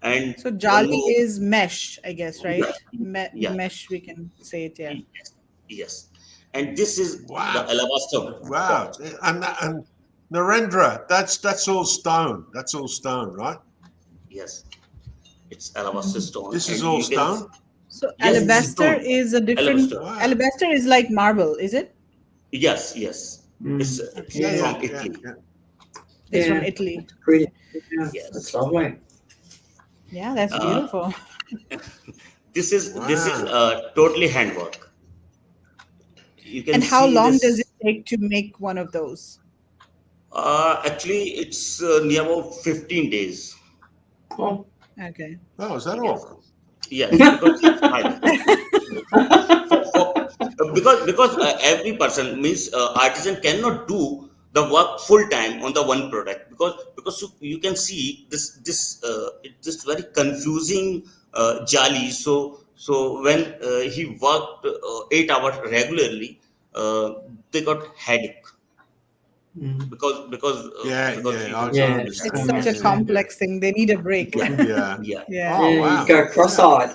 And So one jali more, is mesh, I guess, yeah, right? yeah, Mesh, we can say it, yeah. yes, yes. And this is the Wow. alabaster Wow. pot. And Narendra, that's all stone. That's all stone, right? Yes, it's alabaster stone, This is and all you can. stone? So Yes, it's alabaster stone. is a different, Alabaster. Wow. alabaster is like marble, is it? Yes, yes. It's, it's Yeah, Yeah. from Italy. yeah. It's from Yeah. Italy. Pretty. Yeah. Yes. That's lovely. Yeah, that's Uh, beautiful. this is Wow. totally handwork. You can And how see long does it this. take to make one of those? Actually, it's near about 15 days. Oh. Okay. Oh, is that Yes, all? yes, because it's high. Because every person means artisan cannot do the work full time on the one product, because you can see this very confusing jali. So when he worked 8 hours regularly, they got headache Mm. because Yeah, he I was can Yeah. It's I understand. such a understand. complex thing. They need a break. yeah, Yeah. yeah. Yeah. Oh, Yeah, you wow. go Yeah. cross-eyed.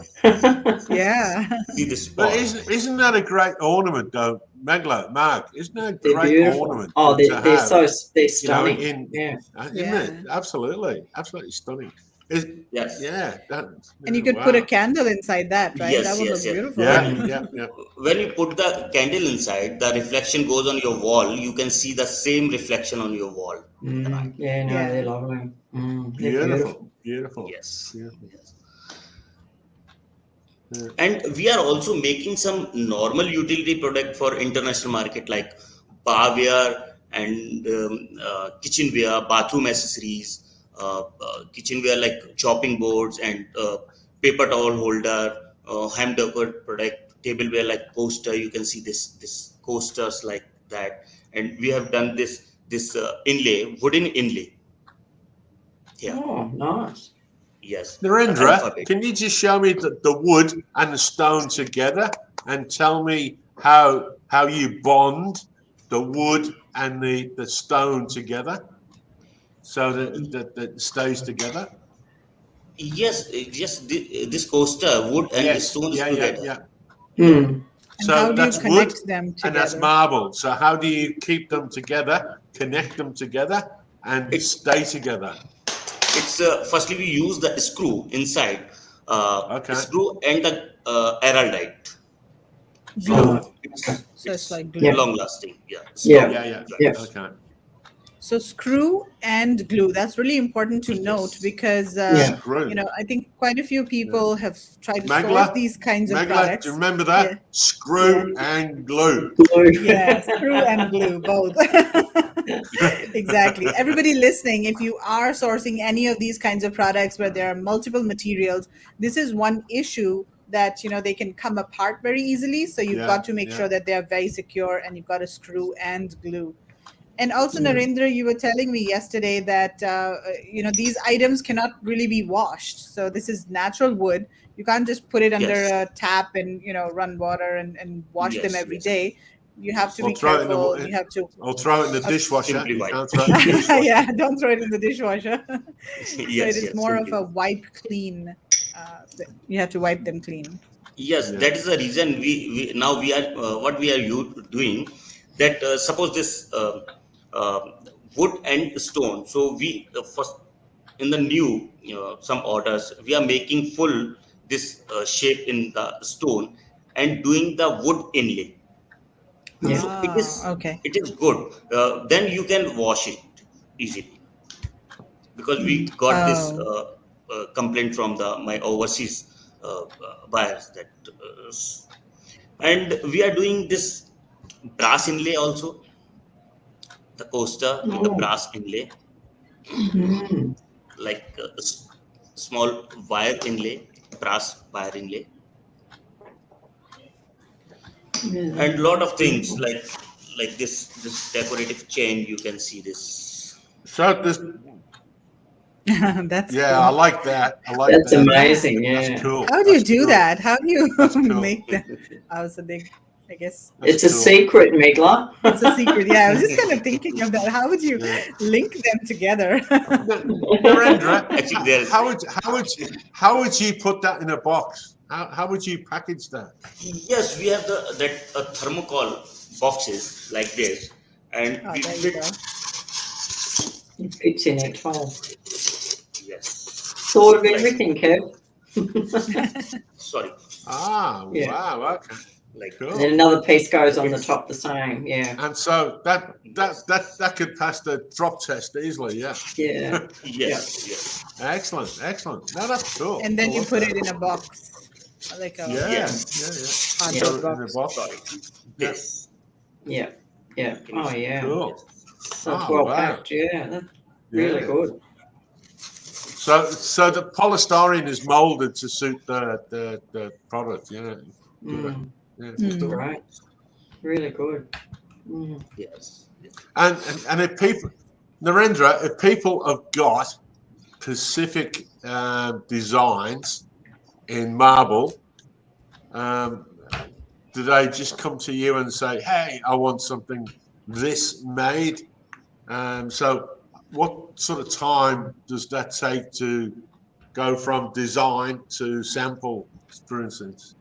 Yeah. See this But spot. isn't that a great ornament, though, Mark? Isn't that a They're great beautiful. ornament Oh, to they're have? they're You know, stunning. in Yeah. isn't it? Yeah. Absolutely stunning. Is Yes, yeah, that And you yeah, could put a wow. candle inside that, right? That yes, would yes, look yes. beautiful. Yeah, Mm. yeah. When you put the candle inside, the reflection goes on your wall. You can see the same reflection on your wall in the night. Yeah, no, Yeah. they're lovely. They're Beautiful. beautiful. Yes, Beautiful. yes. Yeah. And we are also making some normal utility product for international market like barware and kitchenware, bathroom accessories, kitchenware like chopping boards and paper towel holder, home decor product, tableware like coaster. You can see this coasters like that, and we have done this inlay, wooden inlay. Yeah, Oh, nice. yes, the Narendra, alphabet. can you just show me the wood and the stone together and tell me how you bond the wood and the stone together so that it stays together? Yes, yes. This coaster, wood and Yes. stones Yeah. together. Mm. And So how do you that's wood connect them and that's together? marble. So how do you keep them together, connect them together, and It's stay together? it's firstly we use the screw inside, Okay. screw and the araldite. Glue. Right. So Okay. So it's like Yeah. glue. long lasting. Yeah, Yeah. strong. Yeah. Right. Yeah. Okay. So screw and glue. That's really important to note Yes. because Yeah. Screw. I think quite a few people have tried to source Magla, these kinds of do you products. remember Yeah. that? Screw and glue. Glue. Yeah, screw and glue, both. Exactly. Everybody listening, if you are sourcing any of these kinds of products where there are multiple materials, this is one issue that they can come apart very easily. So you've got to make sure that they are very secure, and you've got to screw and glue. And also, Narendra, you were telling me yesterday that these items cannot really be washed. So this is natural wood. You can't just put it under Yes. a tap and run water and wash them Yes. every Yes. day. You have to I'll be throw it in careful. the You have to I'll throw it in the dishwasher. Simply You white. can't throw it in the dishwasher. yeah, don't throw it in the dishwasher. So Yes. it is Yes. more of Simply. a wipe clean. You have to wipe them clean. Yes, Yeah. that is the reason we now we are what we are doing. That suppose this wood and stone. So we first in the new some orders we are making full this shape in the stone and doing the wood inlay. Yeah. So Okay. it is good. Then you can wash it easily because we got this Oh. complaint from the my overseas buyers that and we are doing this brass inlay also, the coaster with the Oh. brass inlay, Mm. like small wire inlay, brass wire inlay, Yeah. and lot of That's things beautiful. like this decorative chain. You can see this. So this, That's yeah, I cool. like that. I like That's that. Yeah. amazing. That's Yeah. cool. How do you That's do cool. that? How do you That's cool. make that? Oh, so they, I guess That's It's a cool. secret, Megla. it's a secret. Yeah, I was just kind of thinking of that. How would you Yeah. link them together? Narendra, Actually, there's how would you put that in a box? How would you package that? yes, we have that thermocol boxes like this, and Oh, we there you fit. go. It fits in it all. Yes, Thought of like everything, Kev. sorry, Ah, Yeah. wow, okay, like And then cool. another piece goes on the top the same. Yeah. And so that yes, could pass the drop test easily. Yeah. Yeah. yes, yes, Excellent, excellent. No, that's cool. And I then you love put that. it in a box, like a Yeah, yes. yeah. cardboard So in a box. box. Sorry, Yeah, this. Yeah. Yeah. Can you Oh, see? yeah. cool. Yes. So it's Oh, well wow. packed. Yeah. That's really Yeah. good. So the polystyrene is molded to suit the product. Yeah. Mm. Yeah. That's Mm. great. Really good. Mm. Yes. Yes. And if people, Narendra, if people have got specific designs in marble, do they just come to you and say, "Hey, I want something this made"? So, what sort of time does that take to go from design to sample, for instance?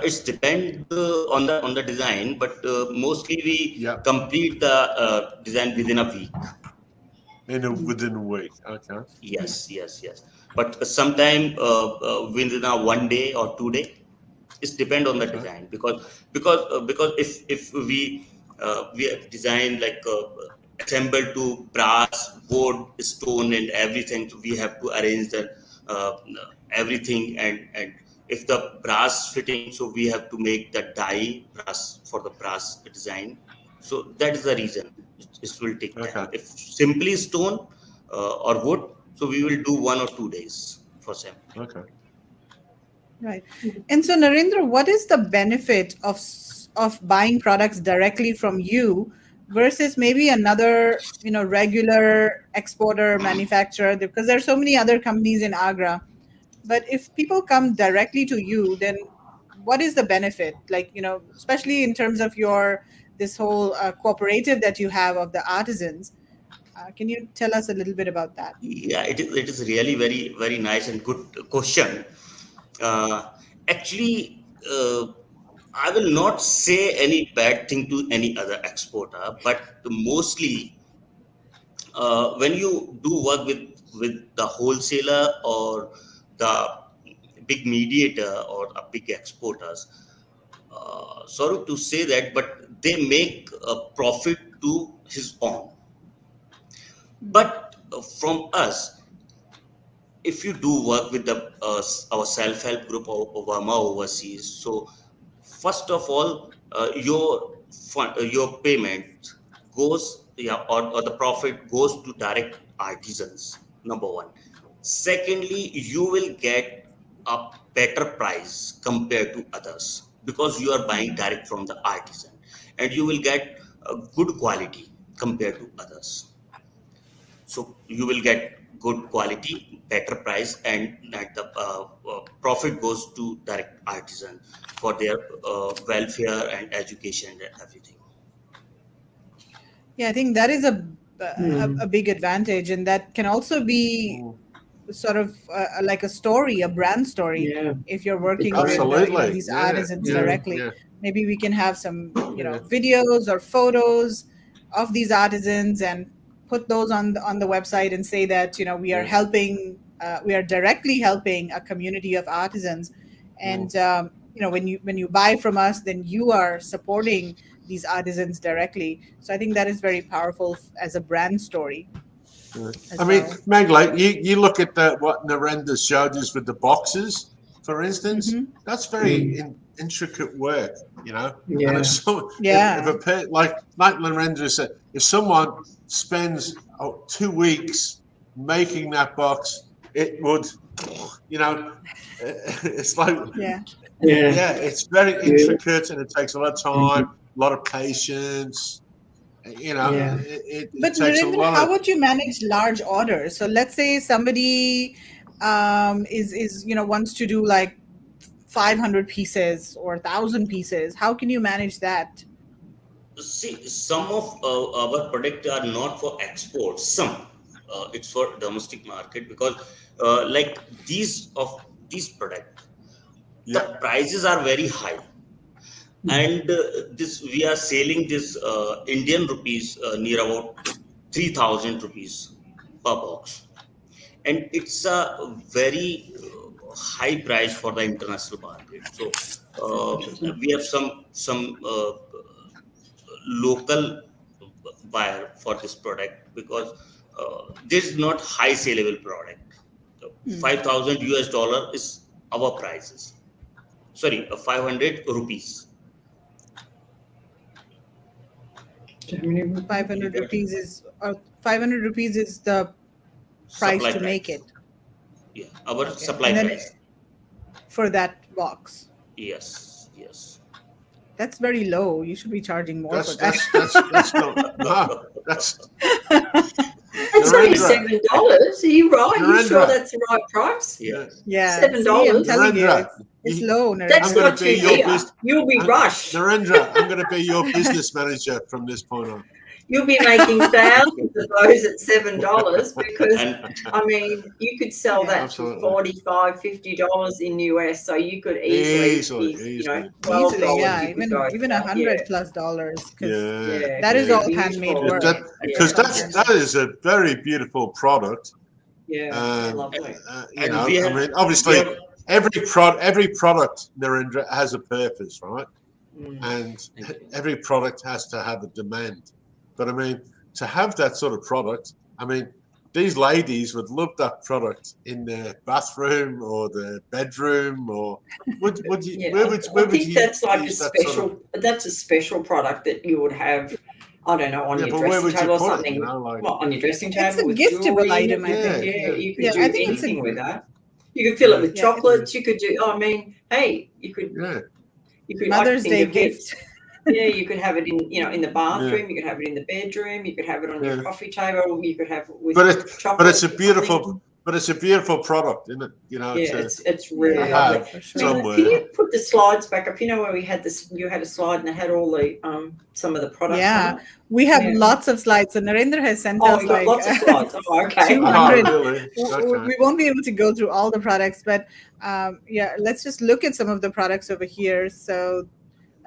It's depend on the design, but mostly we Yeah, complete the design within a week. within a week. Okay. Yes, yes, yes. But sometime within a 1 day or 2 day, it depend on the Okay. design because if we design like assemble to brass, wood, stone, and everything, so we have to arrange the uh, everything and if the brass fitting, so we have to make the die brass for the brass design. So that is the reason it will take Okay. time. If simply stone or wood, so we will do 1 or 2 days for sample. Okay. Right. And so, Narendra, what is the benefit of buying products directly from you versus maybe another, regular exporter manufacturer? Because there are so many other companies in Agra. But if people come directly to you, then what is the benefit? Like, especially in terms of this whole cooperative that you have of the artisans. Can you tell us a little bit about that? Yeah, it is really very, very nice and good question. Uh, Actually, I will not say any bad thing to any other exporter, but mostly when you do work with the wholesaler or the big mediator or a big exporters, sorry to say that, but they make a profit to his own. But from us, if you do work with our self-help group or Verma Overseas, so first of all, your payment goes, yeah, or the profit goes to direct artisans. Number one. Secondly, you will get a better price compared to others because you are buying direct from the artisan, and you will get a good quality compared to others. So you will get good quality, better price, and that the profit goes to direct artisan for their welfare and education and everything. Yeah, I think that is a Mm. big advantage, and that can also be Mm. sort of like a story, a brand story, Yeah. if you're working It with is. Absolutely. these Yeah. artisans Yeah. Mm. directly. Yeah. Maybe we can have some Yeah. videos or photos of these artisans and put those on the website and say that we are helping, we are directly helping a community of artisans, and when you buy from us, then you are supporting these artisans directly. So I think that is very powerful as a brand story. I mean, Meg, like you look at what Narendra showed us with the boxes, for instance. That's very intricate work, And if someone, if like Narendra said, if someone spends 2 weeks making that box, it would, it's like, it's very intricate, and it takes a lot of time, a lot of patience. But Narendra, how would you manage large orders? So let's say somebody is wants to do like 500 pieces or 1,000 pieces. How can you manage that? See, some of our products are not for export. Some it's for domestic market, because like these products, the prices are very high. And this we are selling this Indian rupees near about 3,000 rupees per box, and it's a very high price for the international market. So we have some local buyer for this product, because this is not high saleable product. So $5,000 is our prices. Sorry, 500 rupees. 500 rupees is 500 rupees is the price Supply to make it. Yeah, our supply And then price. for that box. Yes. That's very low. You should be charging more for that. That's not. No, that's. It's only $7. Are you right? Are you sure that's the right price? Yeah. Yeah. $7. I'm telling you, Narendra, it's low, Narendra. That's I'm gonna what be you your hear. business. You'll be rushed. Narendra, I'm going to be your business manager from this point on. You'll be making thousands of those at $7, because I mean, you could sell that for $45, $50 in US. So you could easily Easily. $12. Easily, yeah, you could go even for. $100+. Yeah. That is all Beautiful. handmade work. Because that is a very beautiful product. Lovely. I mean, obviously, every product, Narendra, has a purpose, right? And every product has to have a demand. But I mean, to have that sort of product, I mean, these ladies would love that product in their bathroom or their bedroom, or where would you? That's like a special. That's a special product that you would have. I don't know, on your dressing table or something. On your dressing table, it's a giftable item, I think. You could do anything with that. You could fill it with chocolates. You could do. I mean, hey, you could. You could Mother's Day gift. Yeah, you could have it in the bathroom. You could have it in the bedroom. You could have it on your coffee table. You could have it with chocolate. But it's a beautiful product, isn't it? It's really lovely. Somewhere. Can you put the slides back up? Where we had this, you had a slide and it had all the some of the products. Yeah, we have lots of slides. So Narendra has sent us like lots of slides. Oh, okay. 200. Really? Okay. We won't be able to go through all the products, but let's just look at some of the products over here. So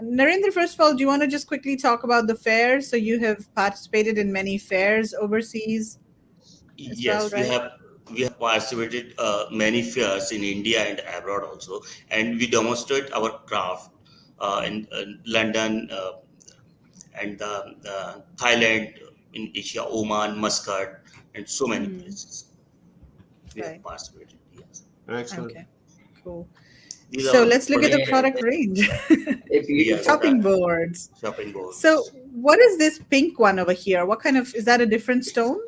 Narendra, first of all, do you want to just quickly talk about the fairs? So you have participated in many fairs overseas. Yes, well, right? we have participated many fairs in India and abroad also, and we demonstrate our craft in London and Thailand, in Asia, Oman, Muscat, and so many places. We have participated. Yes. Excellent. Okay, cool. So let's look at the product range. Chopping boards. Chopping boards. So what is this pink one over here? What kind of, is that a different stone?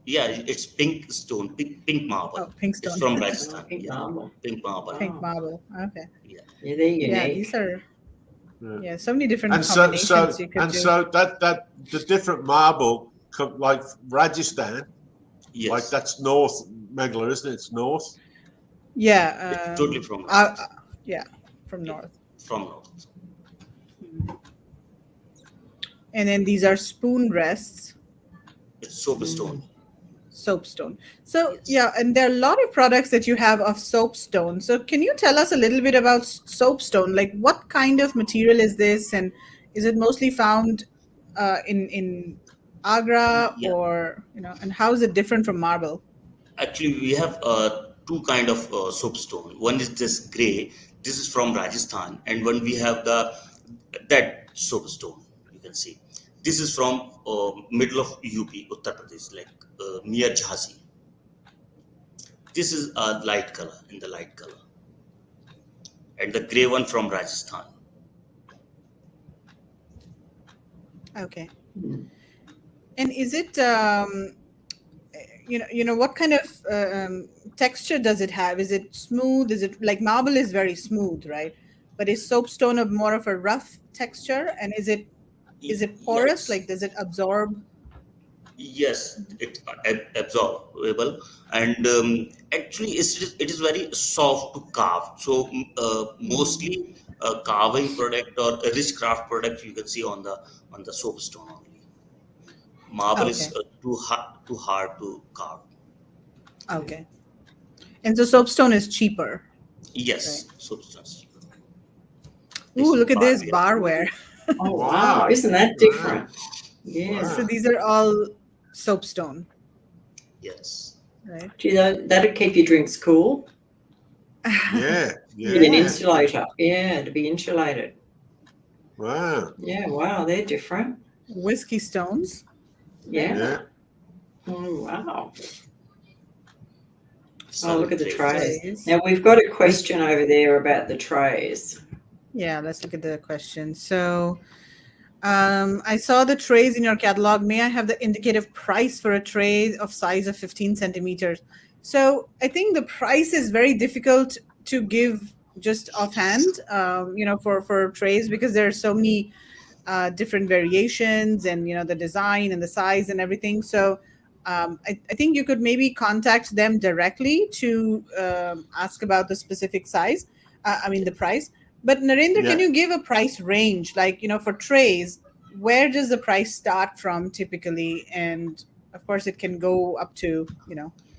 Yeah, it's pink stone, pink marble. Oh, pink stone. It's from Rajasthan. Pink marble. Pink marble. Pink marble. Okay. Yeah, they're unique. Yeah, these are so many different combinations you could do. So that the different marble, like Rajasthan, Yes. like that's north, Megla, isn't it? It's north. Yeah. It's totally from north. From north. From north. And then these are spoon rests. It's soapstone. Soapstone. So and there are a lot of products that you have of soapstone. So can you tell us a little bit about soapstone? Like what kind of material is this, and is it mostly found in Agra, Yeah. or and how is it different from marble? Actually, we have two kind of soapstone. One is this gray. This is from Rajasthan, and when we have that soapstone, you can see. This is from middle of UP, Uttar Pradesh, like near Jhansi. This is a light color, in the light color, and the gray one from Rajasthan. Okay. And is it what kind of texture does it have? Is it smooth? Is it like marble is very smooth, right? But is soapstone more of a rough texture? And is it porous? Yes. Like, does it absorb? Yes, it's absorbable, and actually it is very soft to carve. So mostly carving product or a rich craft product you can see on the soapstone only. Marble Okay. is too hard to carve. Okay. And so soapstone is cheaper. Yes, soapstone. Ooh, look at this barware. Oh wow! Isn't that different? Yeah. So these are all soapstone, Yes. right? Do you know that'd keep your drinks cool? Yeah. Be an insulator. Yeah, to be insulated. Wow. Yeah, wow, they're different. Whiskey stones. Yeah. Oh, wow. So Oh, look at the trays. Trays. Now we've got a question over there about the trays. Yeah, let's look at the question. So I saw the trays in your catalog. May I have the indicative price for a tray of size of 15 centimeters? So I think the price is very difficult to give just offhand, for trays, because there are so many different variations, and the design and the size and everything. So I think you could maybe contact them directly to ask about the specific size. The price. But Narendra, can you give a price range? Like, for trays, where does the price start from typically? And of course, it can go up to,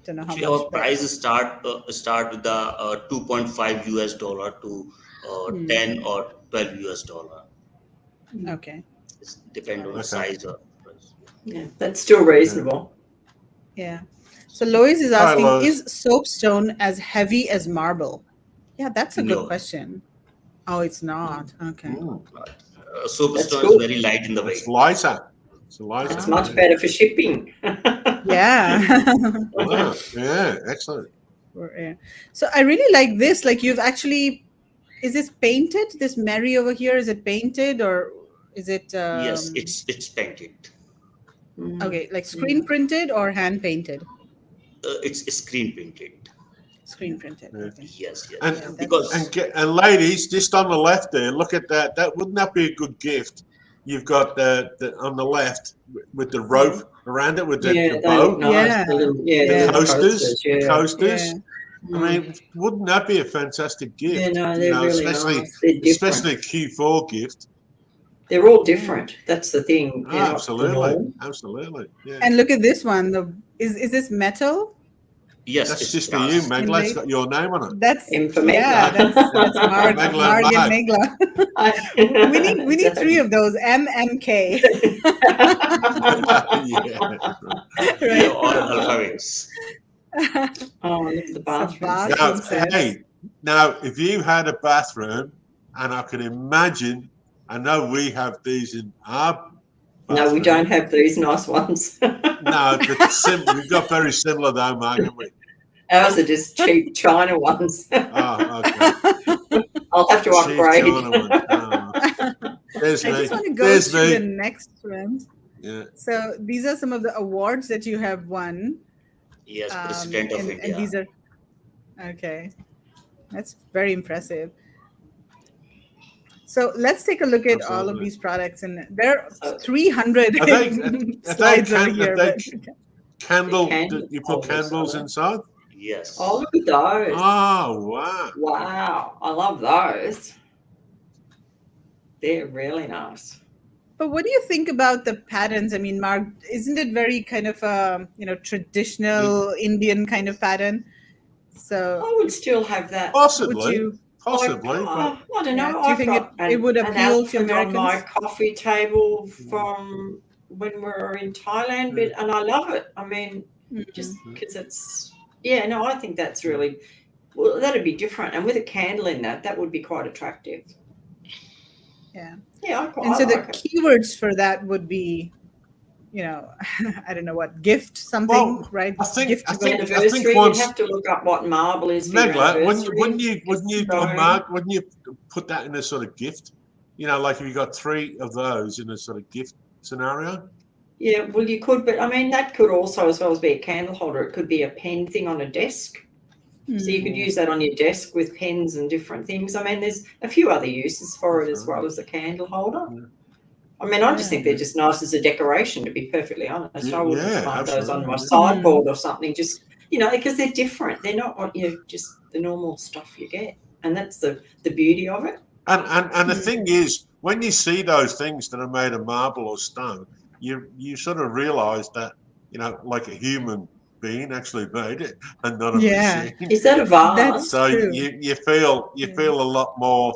don't know how Actually, much. our prices start with the $2.5 to 10 or 12 US dollar. Okay. It depends on the size or price. Yeah, that's still reasonable. Yeah. So Lois is asking, Lois. is soapstone as heavy as marble? Yeah, that's a good No. question. Oh, it's not. Okay. Soapstone cool. is very light in the weight. It's lighter. It's lighter. It's much better for shipping. Yeah. Wow. Yeah, excellent. Yeah. So I really like this. Like, you've actually, is this painted? This Mary over here, is it painted, or is it? Yes, it's painted. Okay, like screen printed or hand painted? It's screen painted. Screen printed. Okay. Yes. And Because and ladies, just on the left there, look at that. That wouldn't that be a good gift? You've got the on the left with the rope around it with the bow. Yeah. The Coasters. I mean, wouldn't that be a fantastic gift? Yeah, no, they're really especially nice. They're different. especially a Q4 gift. They're all different. That's the thing. Oh, absolutely. Yeah. And look at this one. Is this metal? yes, That's it's just for brass. you, Megla. It's got your name on it. That's Megla. Yeah, that's Marg and Megla. we need 3 of those. MMK. Right. All alphabets. Oh, look at the bathroom. Now, if you had a bathroom, and I can imagine, I know we have these in our bathroom. No, we don't have these nice ones. No, but we've got very similar though, Mark, haven't we? Ours are just cheap China ones. Oh, okay. I'll have to upgrade. There's I me. just want to go There's to me. the next one. Yeah. So these are some of the awards that you have won. Yes, President of India. And these are okay. That's very impressive. So let's take a look at all of these products, and there are 300 slides over here. You put candles inside? Yes. Oh, look at those. Oh, wow. Wow. I love those. They're really nice. But what do you think about the patterns? I mean, Mark, isn't it very kind of traditional Indian kind of pattern? So I would still have that. Possibly. I don't know. Do you think it would appeal to Americans? On my coffee table from when we were in Thailand, but and I love it. I mean, just because it's I think that's really that'd be different, and with a candle in that would be quite attractive. Yeah. And so the keywords for that would be, I don't know what, gift something, right? I think anniversary. You'd have to look up what marble is for your anniversary. Wouldn't you put that in a sort of gift? Like if you got 3 of those in a sort of gift scenario. Yeah, well, you could, but I mean that could also, as well as be a candle holder, it could be a pen thing on a desk. So you could use that on your desk with pens and different things. I mean, there's a few other uses for it as well as a candle holder. I mean, I just think they're just nice as a decoration, to be perfectly honest. I wouldn't plant those on my sideboard or something, just, because they're different. They're not what just the normal stuff you get. And that's the beauty of it. And the thing is, when you see those things that are made of marble or stone, you sort of realise that, like a human being actually made it and not a machine. Is that a vase? That's so true. you feel a lot more.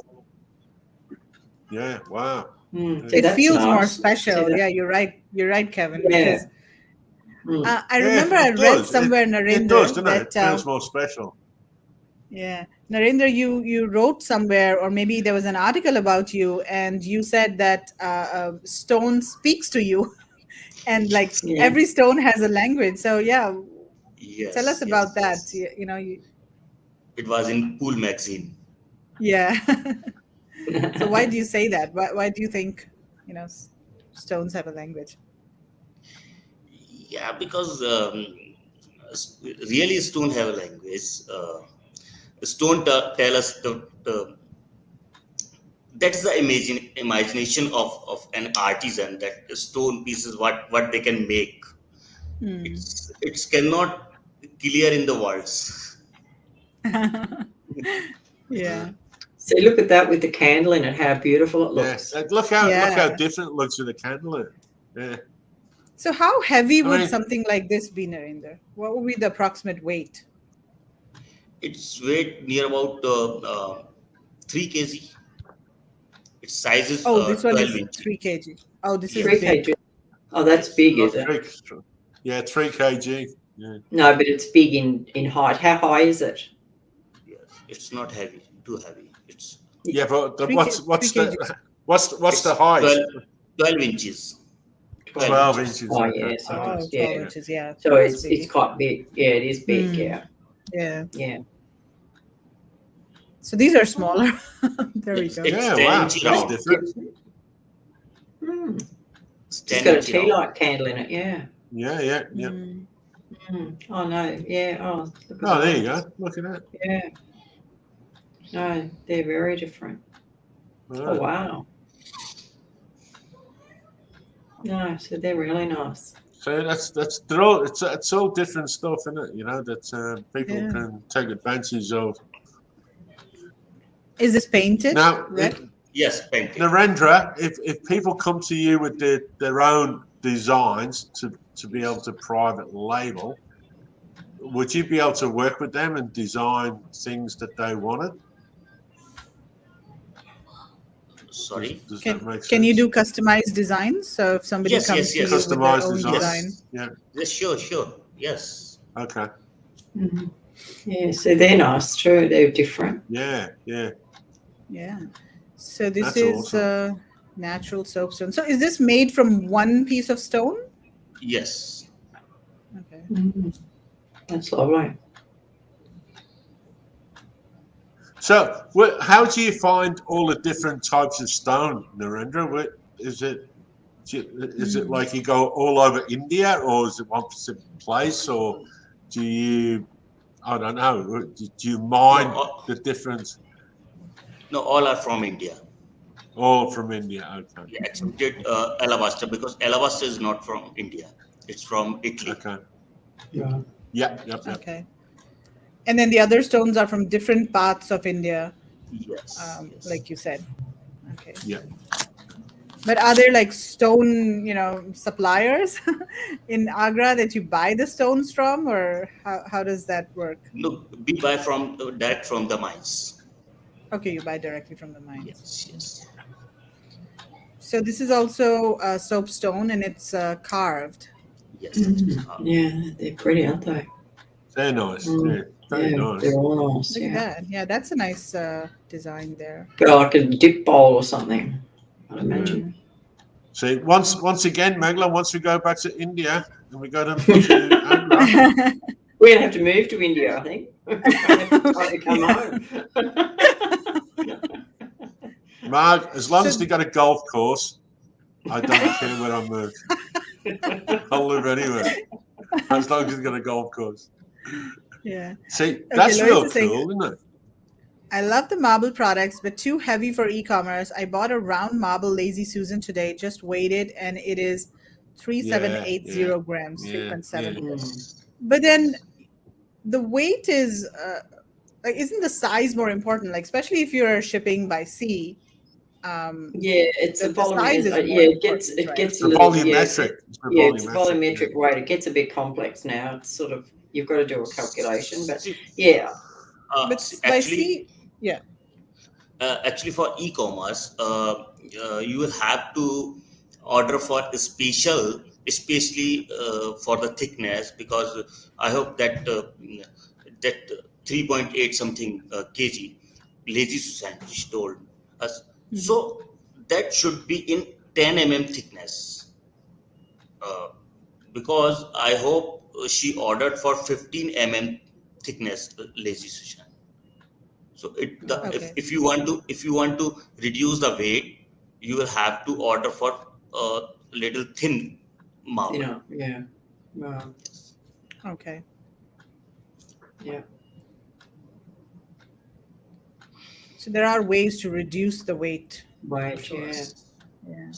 Yeah. Wow. It feels more special. Yeah, you're right, Kevin. Because I remember I read somewhere, Narendra, it does, doesn't it? It feels more special. Yeah, Narendra, you wrote somewhere, or maybe there was an article about you, and you said that stone speaks to you, and like every stone has a language. So tell us about that. It was in Pool magazine. Yeah. So why do you say that? Why do you think stones have a language? Yeah, because really stone have a language. Stone tell us that is the imagination of an artisan, that stone pieces what they can make. It's cannot clear in the words. Yeah. So look at that with the candle in it, how beautiful it looks. Look how different it looks with the candle in it. Yeah. So how heavy would something like this be, Narendra? What would be the approximate weight? Its weight near about 3 kg. Its size is this one 12 is inches. 3 kg. Oh, this is 3 big. kg. Oh, that's big, is it? 3 kg. Yeah. No, but it's big in height. How high is it? Yes, it's not heavy, too heavy. It's but what's the height? 12 inches. 12 inches. Oh, okay. yeah. So 12 inches, yeah. So it's quite big. Yeah, it is big, Yeah. So these are smaller. There we go. Wow. That's different. It's got a tea light candle in it, Yeah. Oh, no. Yeah. Oh, there you go. Look at that. Yeah. No, they're very different. Oh, wow. No, so they're really nice. So it's all different stuff, isn't it? That people can take advantage of. Is this painted? Now, yes, painted. Narendra, if people come to you with their own designs to be able to private label, would you be able to work with them and design things that they wanted? Sorry. Does that make sense? Can you do customized designs? So if somebody comes to you with their own design. Yes, sure. Yes. Okay. Mm-hmm. Yeah, so they're nice too. They're different. Yeah. So this That's is awesome. natural soapstone. So is this made from one piece of stone? Yes. Okay. Mm-hmm. That's lovely. So, how do you find all the different types of stone, Narendra? Is it like you go all over India, or is it one specific place, or do you? I don't know. Do you mine the different? No, all are from India. All from India. Okay. Yeah, except alabaster, because alabaster is not from India. It's from Italy. Okay. Yeah. Yep. Okay. And then the other stones are from different parts of India. Yes. Like you said. Okay. Yeah. But are there like stone, suppliers in Agra that you buy the stones from, or how does that work? No, we buy direct from the mines. Okay, you buy directly from the mines. Yes. So this is also soapstone, and it's carved. Yes, it is carved. Yeah, they're pretty, aren't they? They're nice. Yeah, very nice. They're all nice. Look at that. Yeah, that's a nice design there. Got like a dip bowl or something, I'd imagine. See, once again, Megla, once we go back to India and we go to Agra, We're gonna have to move to India, I think. Try to come home. Mark, as long as you got a golf course, I don't care where I move. I'll live anywhere. As long as you've got a golf course. Yeah. See, that's real Lois is saying, cool, isn't it? I love the marble products, but too heavy for e-commerce. I bought a round marble Lazy Susan today, just weighed it, and it is 3780 grams, 3.7. Yeah. But then the weight is, like, isn't the size more important? Like, especially if you're shipping by sea. It's the the volume. size is more It gets important, right? gets a The little volumetric. it's volumetric weight. It gets a bit complex now. It's sort of, you've got to do a calculation, but yeah. But by sea, yeah. Actually, for e-commerce, you will have to order for a special, especially for the thickness, because I hope that that 3.8 something kg Lazy Susan, she told us. So that should be in 10 thickness, because I hope she ordered for 15 thickness Lazy Susan. So if you want to reduce the weight, you will have to order for a little thin marble. Yeah. Okay. Yeah. So there are ways to reduce the weight. Weight, yeah. Yeah.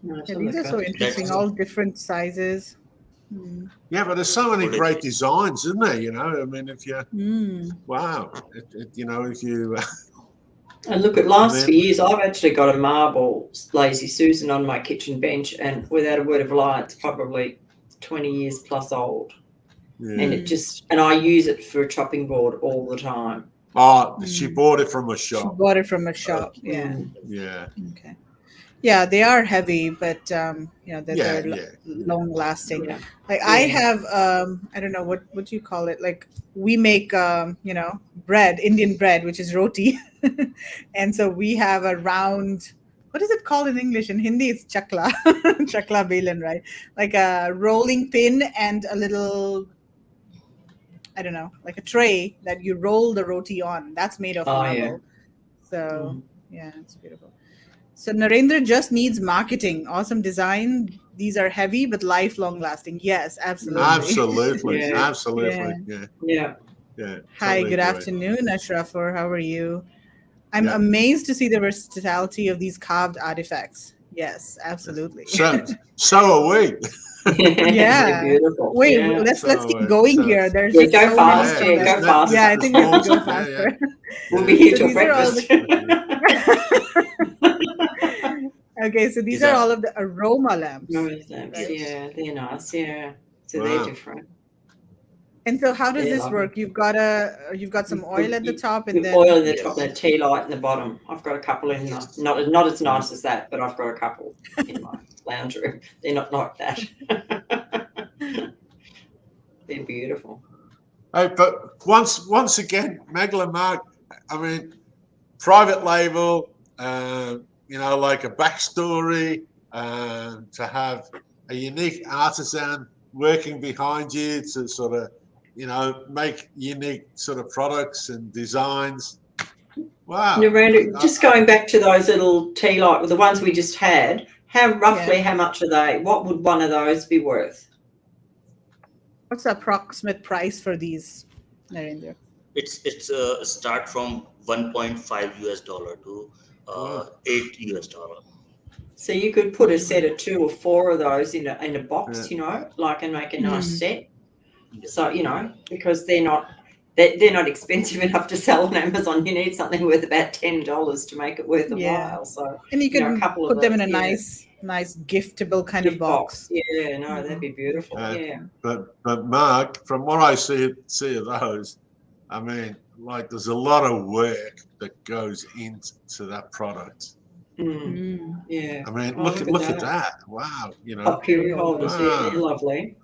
No, Yeah, these are so interesting, all different sizes. Yeah, but there's so many great designs, isn't there? You know, I mean, if you, wow, if you. And look, at last few years, I've actually got a marble Lazy Susan on my kitchen bench, and without a word of lie, it's probably 20 years plus old. Yeah. And I use it for a chopping board all the time. Oh, she bought it from a shop. She bought it from a shop. Yeah. Yeah. Okay. Yeah, they are heavy, but they're long lasting. Yeah. Like I have, I don't know what do you call it? Like we make, bread, Indian bread, which is roti, and so we have a round. What is it called in English? In Hindi, it's chakla, chakla belan, right? Like a rolling pin and a little, I don't know, like a tray that you roll the roti on. That's made of marble. Yeah. So yeah, it's beautiful. So Narendra just needs marketing. Awesome design. These are heavy but lifelong lasting. Yes, absolutely. Absolutely. Yeah. Absolutely. Yeah. Hi, Totally good agree. afternoon, Ashrafur. How are you? I'm amazed to see the versatility of these carved artifacts. Yes, absolutely. So are we. Yeah. Beautiful. Wait, Yeah. let's keep going here. There's just go so fast. many Go fast. Yeah, I think we have to go faster. We'll be here till these are all breakfast. Okay, so these are all of the aroma lamps. Right? Yeah, they're nice. Yeah, so they're different. And so, how does this work? You've got some oil at the top, and then oil in the top, and a tea light in the bottom. I've got a couple in the, not as nice as that, but I've got a couple in my lounge room. They're not like that. They're beautiful. Hey, but once again, Megla Mark, I mean, private label, like a backstory, to have a unique artisan working behind you to sort of, make unique sort of products and designs. Wow. Narendra, just going back to those little tea light, the ones we just had, how much are they? What would one of those be worth? What's the approximate price for these, Narendra? It's start from $1.5 to $8. So you could put a set of 2 or 4 of those in a box, and make a nice set. So because they're not expensive enough to sell on Amazon. You need something worth about $10 to make it worth a while. So and you can put them in a nice giftable kind of box. Yeah, no, that'd be beautiful. But Mark, from what I see of those, I mean, like there's a lot of work that goes into that product. Yeah. I mean, look at that. Wow, Hot period holders, wow. they're lovely.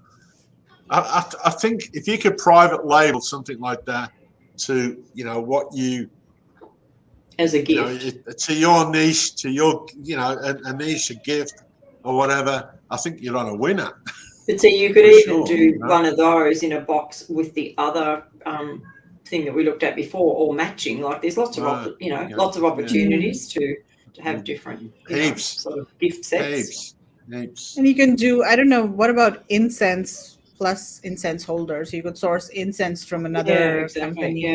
I think if you could private label something like that to what you as a gift to your niche, to your a niche, a gift or whatever, I think you're on a winner. But see, you could even do one of those in a box with the other thing that we looked at before, or matching. Like there's lots of lots of opportunities to have different sort of gift sets. Heaps. And you can do, I don't know, what about incense plus incense holders? You could source incense from another company,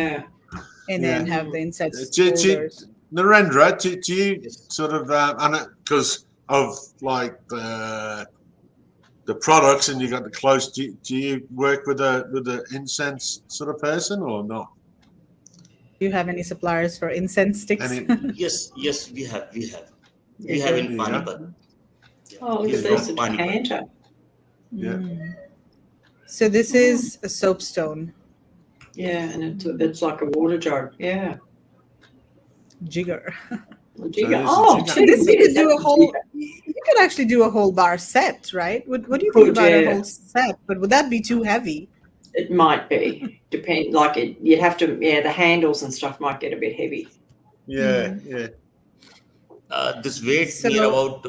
and then have the incense holders. Narendra, do you sort of, because of like the products and you got the clothes, do you work with a incense sort of person or not? Do you have any suppliers for incense sticks? Yes, we have. We have in Panipat. Oh, look at this, a decanter. So this is a soapstone. Yeah, and it's like a water jug. Yeah. Jigger. Jigger. This you could do a whole. You could actually do a whole bar set, right? What do you think about a whole set? But would that be too heavy? It might be. Depend. Like you'd have to. Yeah, the handles and stuff might get a bit heavy. Yeah. This weight near about.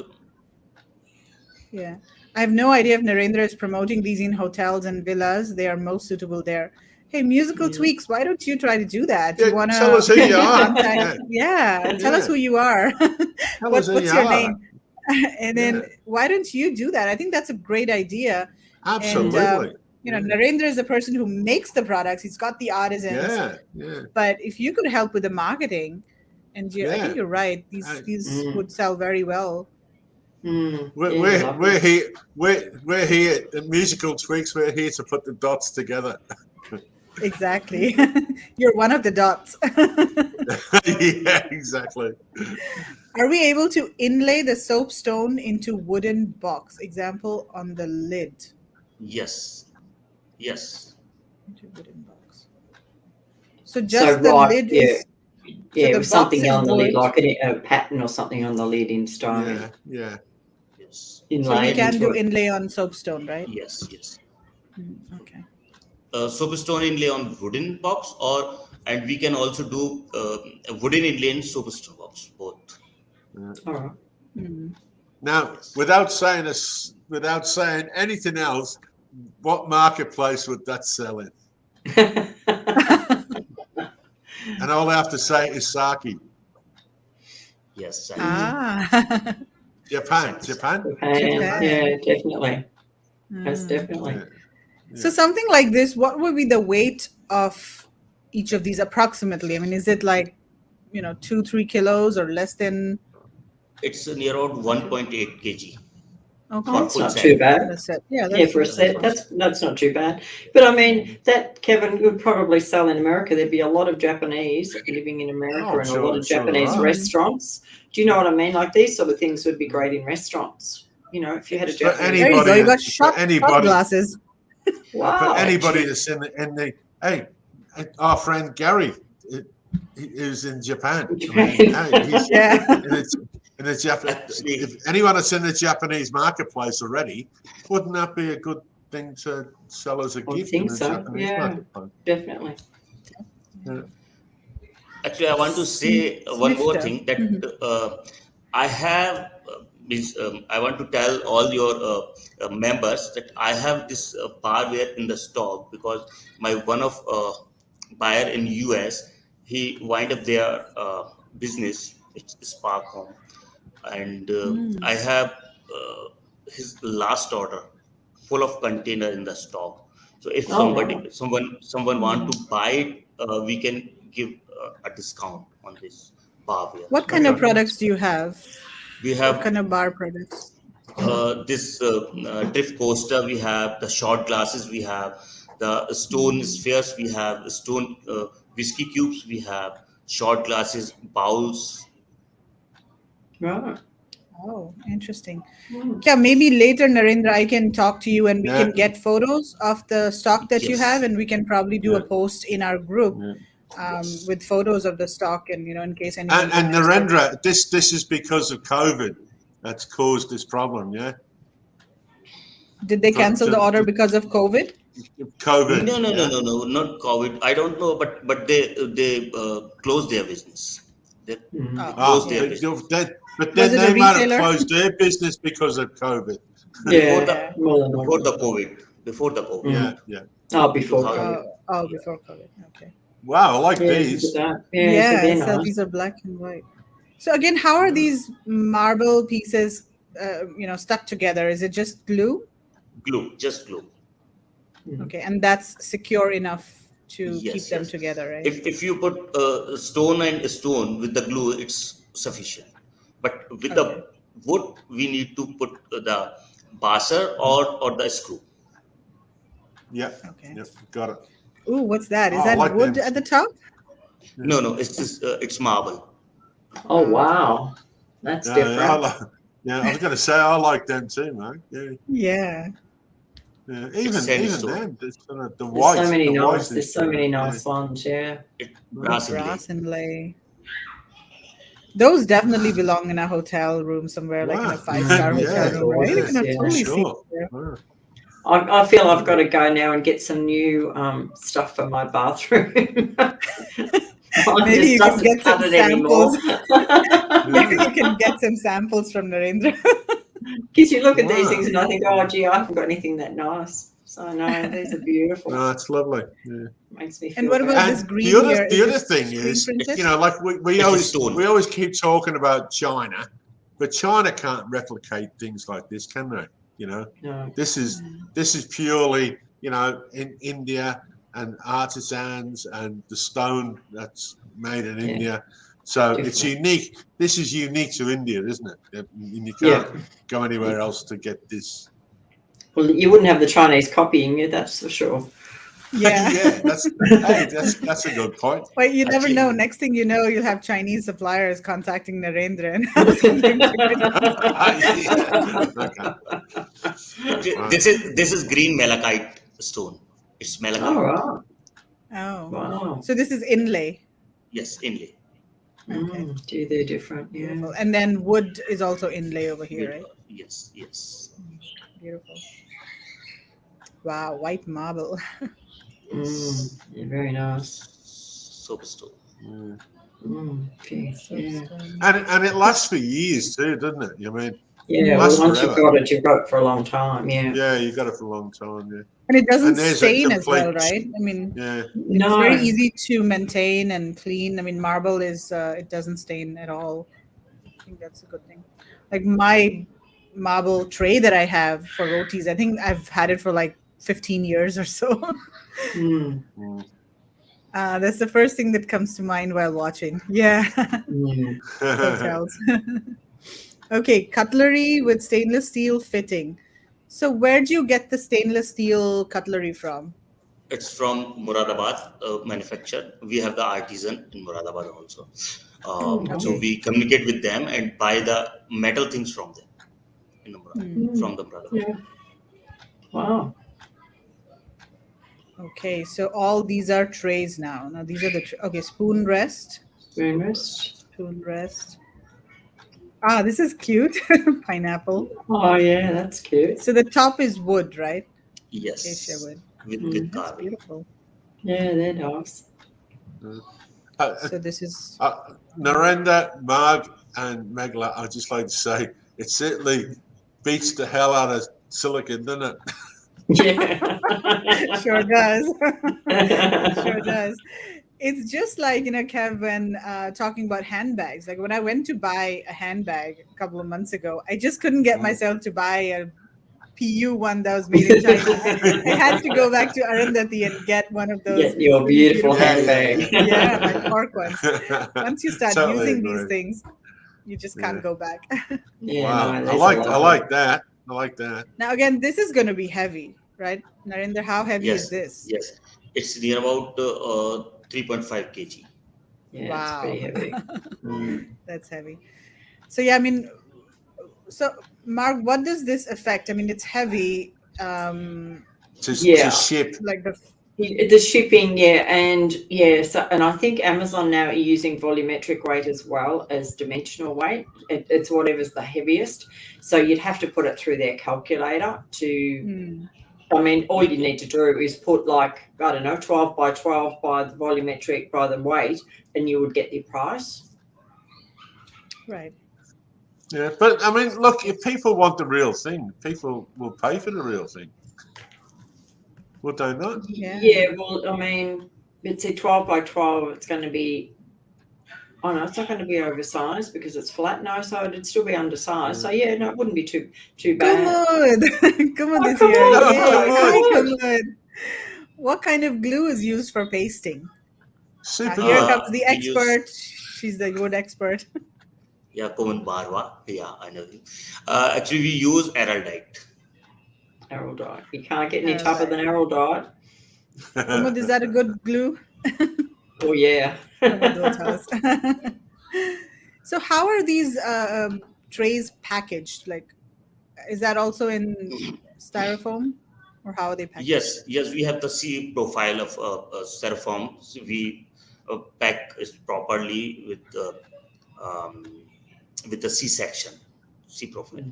Yeah, I have no idea if Narendra is promoting these in hotels and villas. They are most suitable there. Hey, Musical Tweaks, why don't you try to do that? You want to tell us who you are? Tell us who you are. What's your name? And then why don't you do that? I think that's a great idea. Absolutely. And, Narendra is the person who makes the products. He's got the artisans. Yeah. But if you could help with the marketing, and I think you're right, these would sell very well. We're here at Musical Tweaks. We're here to put the dots together. Exactly. You're one of the dots. Yeah, exactly. Are we able to inlay the soapstone into wooden box? Example on the lid. Yes. Into wooden box. So just the lid is. Yeah, with something on the lid, like a pattern or something on the lid in stone. Yeah. Yes. So you can do inlay on soapstone, right? Yes. Okay. Soapstone inlay on wooden box, and we can also do a wooden inlay in soapstone box, both. All right. Now, without saying anything else, what marketplace would that sell in? And all I have to say is Saki. Yes. Japan. Yeah, definitely. Yes, definitely. Yeah. So something like this, what would be the weight of each of these approximately? I mean, is it like, 2-3 kilos or less than? It's near about 1.8 kg. Okay. That's not too bad. For a set, that's not too bad. But I mean, that, Kevin, would probably sell in America. There'd be a lot of Japanese living in America and a lot of Japanese restaurants. Do you know what I mean? Like these sort of things would be great in restaurants. If you had a Japanese. There you go. You got shot glasses. Wow. For anybody that's in the our friend Gary, who's in Japan. If anyone that's in the Japanese marketplace already, wouldn't that be a good thing to sell as a gift in the Japanese marketplace? Definitely. Yeah. Actually, I want to say one more thing that I have. I want to tell all your members that I have this barware in the stock because one of buyer in US, he wind up their business. It's Spark Home, and I have his last order full of container in the stock. So if someone want to buy it, we can give a discount on this barware. What kind of products do you have? We have what kind of bar products? This drift coaster. We have the shot glasses. We have the stone spheres. We have stone whiskey cubes. We have shot glasses, bowls. Right. Oh, interesting. Yeah, maybe later, Narendra, I can talk to you and we can get photos of the stock that you have, and we can probably do a post in our group with photos of the stock, and in case anyone. And Narendra, this is because of COVID that's caused this problem. Yeah. Did they cancel the order because of COVID? COVID. No, not COVID. I don't know, but they closed their business. They closed their business. But then they might have closed their business because of COVID. Before the COVID. Yeah. Oh, before COVID. Before COVID. Okay. Wow, I like these. Yeah, so these are black and white. So again, how are these marble pieces, stuck together? Is it just glue? Glue, just glue. Okay, and that's secure enough to keep them together, right? If you put stone and stone with the glue, it's sufficient. But with the wood, we need to put the basser or the screw. Yeah. Okay. Yep, got it. Ooh, what's that? Is that like wood at the top? No, it's marble. Oh wow, that's different. I was going to say I like them too, man. Yeah. Even them, the white. There's so many nice ones. Yeah. Brass inlay. Those definitely belong in a hotel room somewhere, like in a 5-star hotel room, right? I can totally see it. I feel I've got to go now and get some new stuff for my bathroom. Maybe you can get some samples. Maybe you can get some samples from Narendra. Because you look at these things and I think, oh, gee, I haven't got anything that nice. So no, these are beautiful. No, it's lovely. Yeah. Makes me feel. And what about this green the here? other thing is, like we always keep talking about China, but China can't replicate things like this, can they? No. This is purely, in India and artisans and the stone that's made in India. So it's unique. This is unique to India, isn't it? You can't go anywhere else to get this. Well, you wouldn't have the Chinese copying it, that's for sure. Yeah. That's a good point. But you never know. Next thing you know, you'll have Chinese suppliers contacting Narendra and This is green malachite stone. It's malachite. Oh, wow. Wow. So this is inlay. Yes, inlay. Okay. They're different. Yeah. Beautiful. And then wood is also inlay over here, right? Yes. Beautiful. Wow, white marble. Very nice. Soapstone. Okay. Yeah. And it lasts for years too, doesn't it? Once you've got it, you've got it for a long time. Yeah. Yeah, you got it for a long time. Yeah. And it doesn't stain as well, right? I mean, it's very easy to maintain and clean. I mean, marble is it doesn't stain at all. I think that's a good thing. Like my marble tray that I have for rotis, I think I've had it for like 15 years or so. That's the first thing that comes to mind while watching. Yeah. Hotels. Okay, cutlery with stainless steel fitting. So where do you get the stainless steel cutlery from? It's from Moradabad manufacturer. We have the Artisan in Moradabad also. So we communicate with them and buy the metal things from them. From the Moradabad. Yeah. Wow. Okay, so all these are trays now. Now these are the spoon rest. Spoon rest. This is cute. Pineapple. Oh yeah, that's cute. So the top is wood, right? Yes. Acacia wood. With That's beautiful. Yeah, they're nice. So this is Narendra, Marg, and Megla. I'd just like to say it certainly beats the hell out of silicon, doesn't it? Yeah. Sure does. Sure does. It's just like, Kev, when talking about handbags. Like when I went to buy a handbag a couple of months ago, I just couldn't get myself to buy a PU one that was made in China. I had to go back to Arundhati and get one of those. Get your beautiful handbag. Yeah, my cork ones. Once you start using these things, you just can't go back. Yeah, wow. I like that. I like that. Now again, this is going to be heavy, right? Narendra, how heavy is this? Yes, it's near about 3.5 kg. Yeah, wow. It's pretty heavy. That's heavy. So yeah, I mean, so Mark, what does this affect? I mean, it's heavy. To ship. Like The shipping, and I think Amazon now are using volumetric weight as well as dimensional weight. It's whatever's the heaviest. So you'd have to put it through their calculator to. I mean, all you need to do is put 12 by 12 by the volumetric by the weight, and you would get your price. Right. Yeah, but I mean, look, if people want the real thing, people will pay for the real thing. Would they not? Yeah, well, I mean, it's a 12 by 12. It's going to be, no, it's not going to be oversized because it's flat. No, so it'd still be undersized. So, no, it wouldn't be too bad. Come on this year. What kind of glue is used for pasting? Here comes the expert. She's the wood expert. Yeah, Koman Barwa. Yeah, I know him. Actually, we use araldite. Araldite. You can't get any tougher than araldite. Is that a good glue? Oh, yeah. So how are these trays packaged? Like, is that also in styrofoam, or how are they packaged? Yes, we have the C profile of styrofoam. So we pack it properly with the C section, C profile.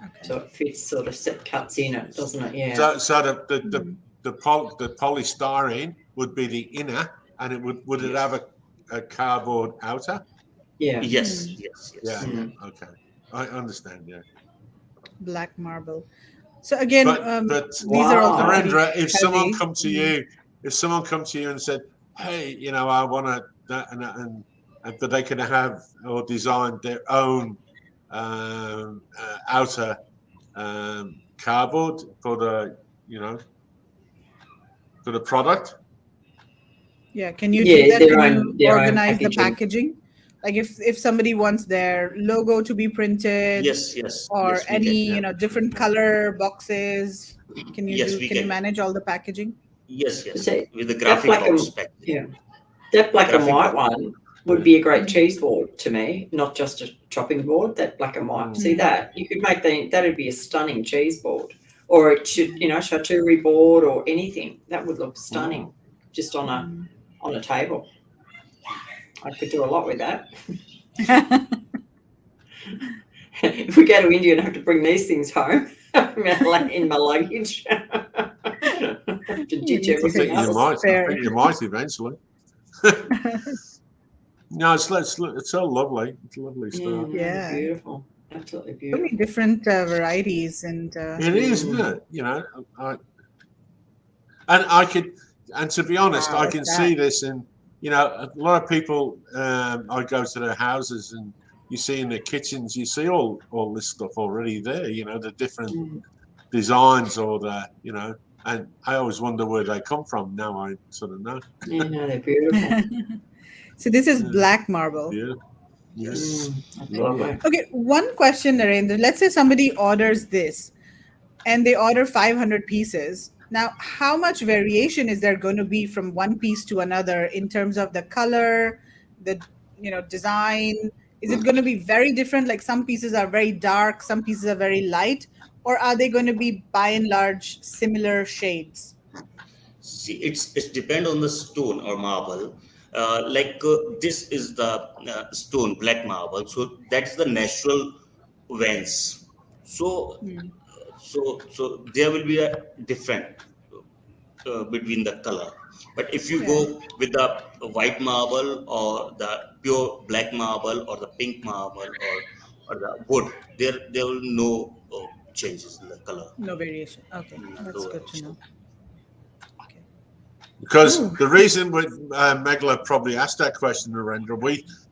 Okay. So it fits sort of set cuts in it, doesn't it? Yeah. So the polystyrene would be the inner, and it would it have a cardboard outer? Yeah. Yes. Yeah. Okay, I understand. Yeah. Black marble. So again, but these are all Narendra, if someone come to you and said, "Hey, I want that," and but they can have or design their own outer cardboard for the for the product. Yeah, can you do that? Can you organize the packaging? Like if somebody wants their logo to be printed, or any different color boxes, can you manage all the packaging? Yes, with the graphic box packaging. Yeah, that black and white one would be a great cheese board to me, not just a chopping board. That black and white, see that you could make that'd be a stunning cheese board, or it should charcuterie board or anything that would look stunning, just on a table. I could do a lot with that. If we go to India and have to bring these things home in my luggage to ditch everything else. I think you might eventually. No, it's so lovely. It's lovely stuff. Yeah, beautiful. Absolutely beautiful. So many different varieties, and it is, isn't it? And to be honest, I can see this in. A lot of people, I go to their houses and you see in their kitchens, you see all this stuff already there, the different designs or and I always wonder where they come from. Now I sort of know. Yeah, no, they're beautiful. So this is black marble. Yeah. Yes. Okay, one question, Narendra. Let's say somebody orders this and they order 500 pieces. Now, how much variation is there going to be from one piece to another in terms of the color, the design? Is it going to be very different? Like some pieces are very dark, some pieces are very light, or are they going to be by and large similar shades? See, it's depend on the stone or marble. This is the stone, black marble. So that's the natural veins. So there will be a different between the color. But if you go with the white marble or the pure black marble or the pink marble or the wood, there will no changes in the color. No variation. Okay, that's good to know. Okay. Because the reason Megla probably asked that question, Narendra,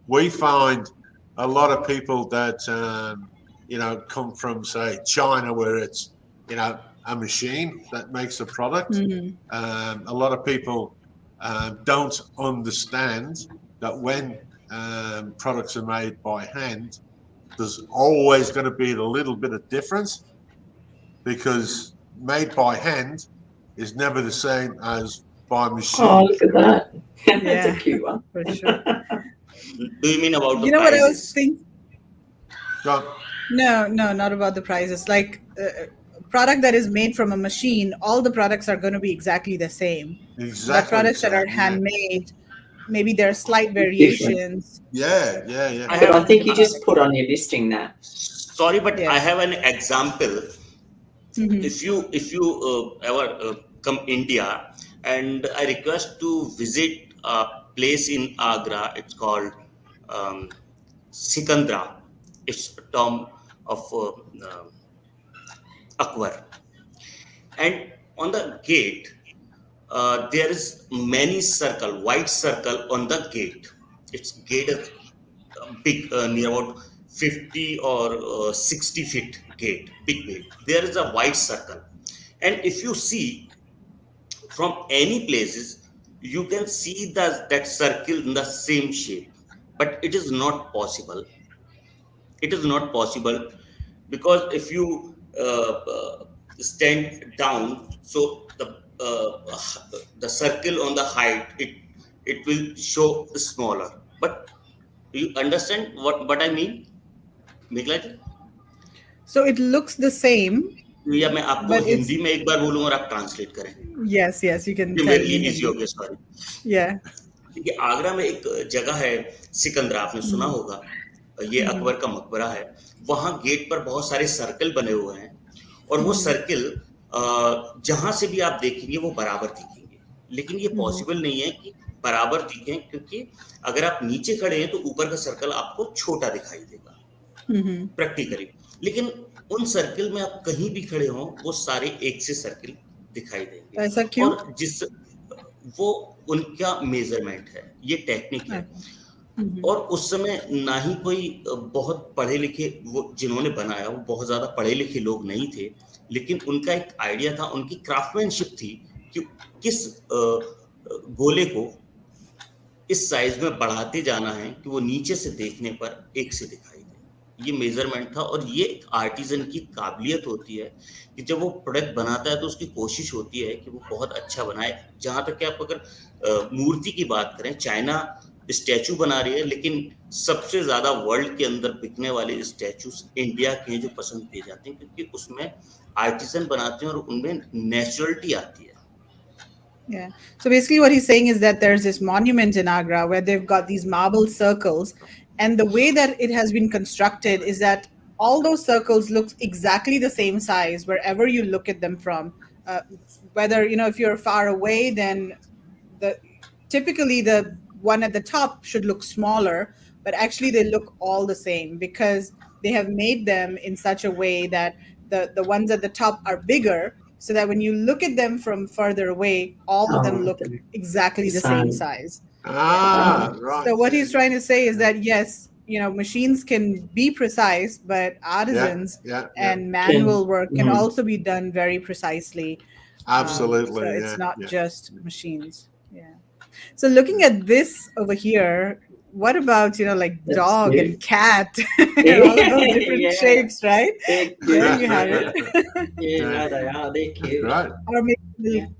we find a lot of people that come from, say, China, where it's a machine that makes a product. A lot of people don't understand that when products are made by hand, there's always going to be a little bit of difference, because made by hand is never the same as by machine. Oh, look at that. That's a cute one. For sure. Do you mean about the prices? What I was thinking? Go on. No, not about the prices. Like product that is made from a machine, all the products are going to be exactly the same. Exactly. But products that are handmade, maybe there are slight variations. Yeah. I think you just put on your listing that. Sorry, but I have an example. Mm-hmm. If you ever come India, and I request to visit a place in Agra, it's called Sikandra. It's a tomb of Akbar, and on the gate there is many circle, white circle on the gate. Its gate is big, near about 50 or 60 feet gate, big gate. There is a white circle, and if you see from any places, you can see that circle in the same shape, but it is not possible. It is not possible because if you stand down, so the circle on the height, it will show smaller. But you understand what I mean, Meghla ji? So it looks the same. या मैं आपको But Hindi में एक बार बोलूँ और आप translate करें. Yes, you can ये tell मेरे me लिए Hindi. इजी हो गया. सॉरी. Yeah. देखिए आगरा में एक जगह है सिकंदरा, आपने सुना होगा. ये अकबर का मकबरा है. वहां गेट पर बहुत सारे सर्कल बने हुए हैं और वो सर्कल जहां से भी आप देखेंगे वो बराबर दिखेंगे, लेकिन ये पॉसिबल नहीं है कि बराबर दिखें, क्योंकि अगर आप नीचे खड़े हैं तो ऊपर का सर्कल आपको छोटा दिखाई देगा प्रैक्टिकली, लेकिन उन सर्कल में आप कहीं भी खड़े हों वो सारे एक से सर्कल दिखाई देंगे. ऐसा क्यों? और जिस वो उनका मेजरमेंट है, ये टेक्निक है. और उस समय ना ही कोई बहुत पढ़े लिखे, वो जिन्होंने बनाया वो बहुत ज्यादा पढ़े लिखे लोग नहीं थे, लेकिन उनका एक आइडिया था, उनकी क्राफ्टमैनशिप थी कि किस गोले को इस साइज में बढ़ाते जाना है कि वो नीचे से देखने पर एक से दिखाई दे. ये मेजरमेंट था, और ये एक आर्टिजन की काबिलियत होती है कि जब वो प्रोडक्ट बनाता है तो उसकी कोशिश होती है कि वो बहुत अच्छा बनाए. जहाँ तक कि आप अगर मूर्ति की बात करें, चाइना स्टैचू बना रही है, लेकिन सबसे ज्यादा वर्ल्ड के अंदर बिकने वाले स्टैचूज इंडिया के हैं जो पसंद किए जाते हैं, क्योंकि उसमें आर्टिजन बनाते हैं और उनमें नेचुरलिटी आती है. Yeah. So basically what he's saying is that there's this monument in Agra where they've got these marble circles, and the way that it has been constructed is that all those circles look exactly the same size wherever you look at them from. Whether, if you're far away, then typically the one at the top should look smaller, but actually they look all the same because they have made them in such a way that the ones at the top are bigger, so that when you look at them from further away, all of them look exactly the same size. Right. So what he's trying to say is that, yes, machines can be precise, but artisans and manual work can also be done very precisely. Absolutely. So it's not just machines. Yeah. So looking at this over here, what about, like That's dog cute. and cat and all of those different shapes, right? There you have it. No, they are. They're cute. Right. Or maybe a little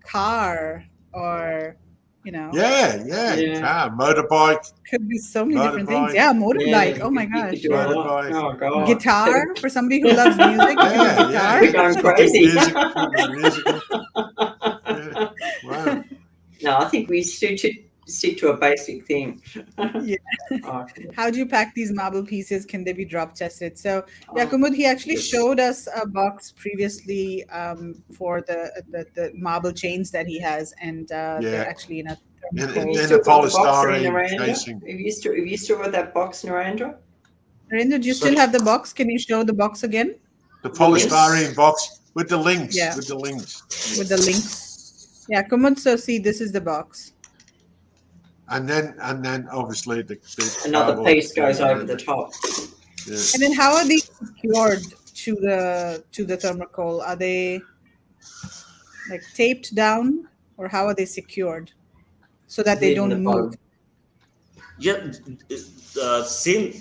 car, or, Car, motorbike. Could be so many different things. Yeah, motorbike. Oh my gosh. Yeah. Motorbike. Oh, God. Guitar, for somebody who loves music. Guitar. We're going crazy. Musical. Yeah. Wow. No, I think we stick to a basic thing. Yeah. How do you pack these marble pieces? Can they be drop tested? So Kumud, he actually showed us a box previously for the marble chains that he has, and they're actually in a polystyrene casing. Have you still got that box, Narendra? Narendra, do you still have the box? Can you show the box again? The polystyrene box with the links. Yeah. With the links. With the links. Yeah, Kumud, so see, this is the box. And then obviously the another piece goes over the top. Yeah. And then how are these secured to the thermocol? Are they like taped down, or how are they secured so that they don't move? Yeah, same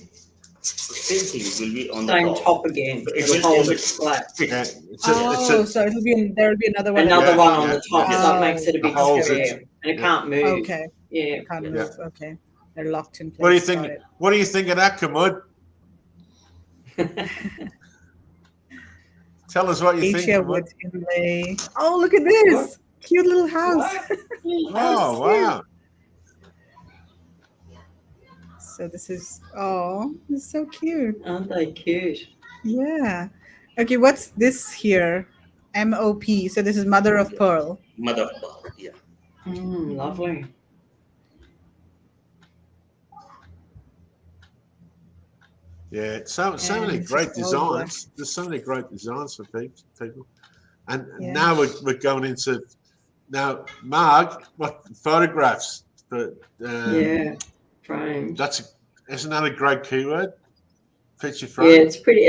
thing will be on same the top again. It will hold it flat. Yeah. So there will be another one. Another one on the top, so that makes it a bit square, and it can't move. Okay. Yeah. Can't move. Okay. They're locked in place. What do you think? What do you think of that, Kamud? Tell us what you think. Acacia wood inlay. Oh, look at this cute little house. Oh, wow. So this is it's so cute. Aren't they cute? Yeah. Okay, what's this here? MOP. So this is mother of pearl. Mother of pearl, yeah. Lovely. Yeah, so many great designs. There's so many great designs for people. And now we're going into Marg, what photographs? But frame. Isn't that a great keyword? Picture frame. Yeah, it's pretty.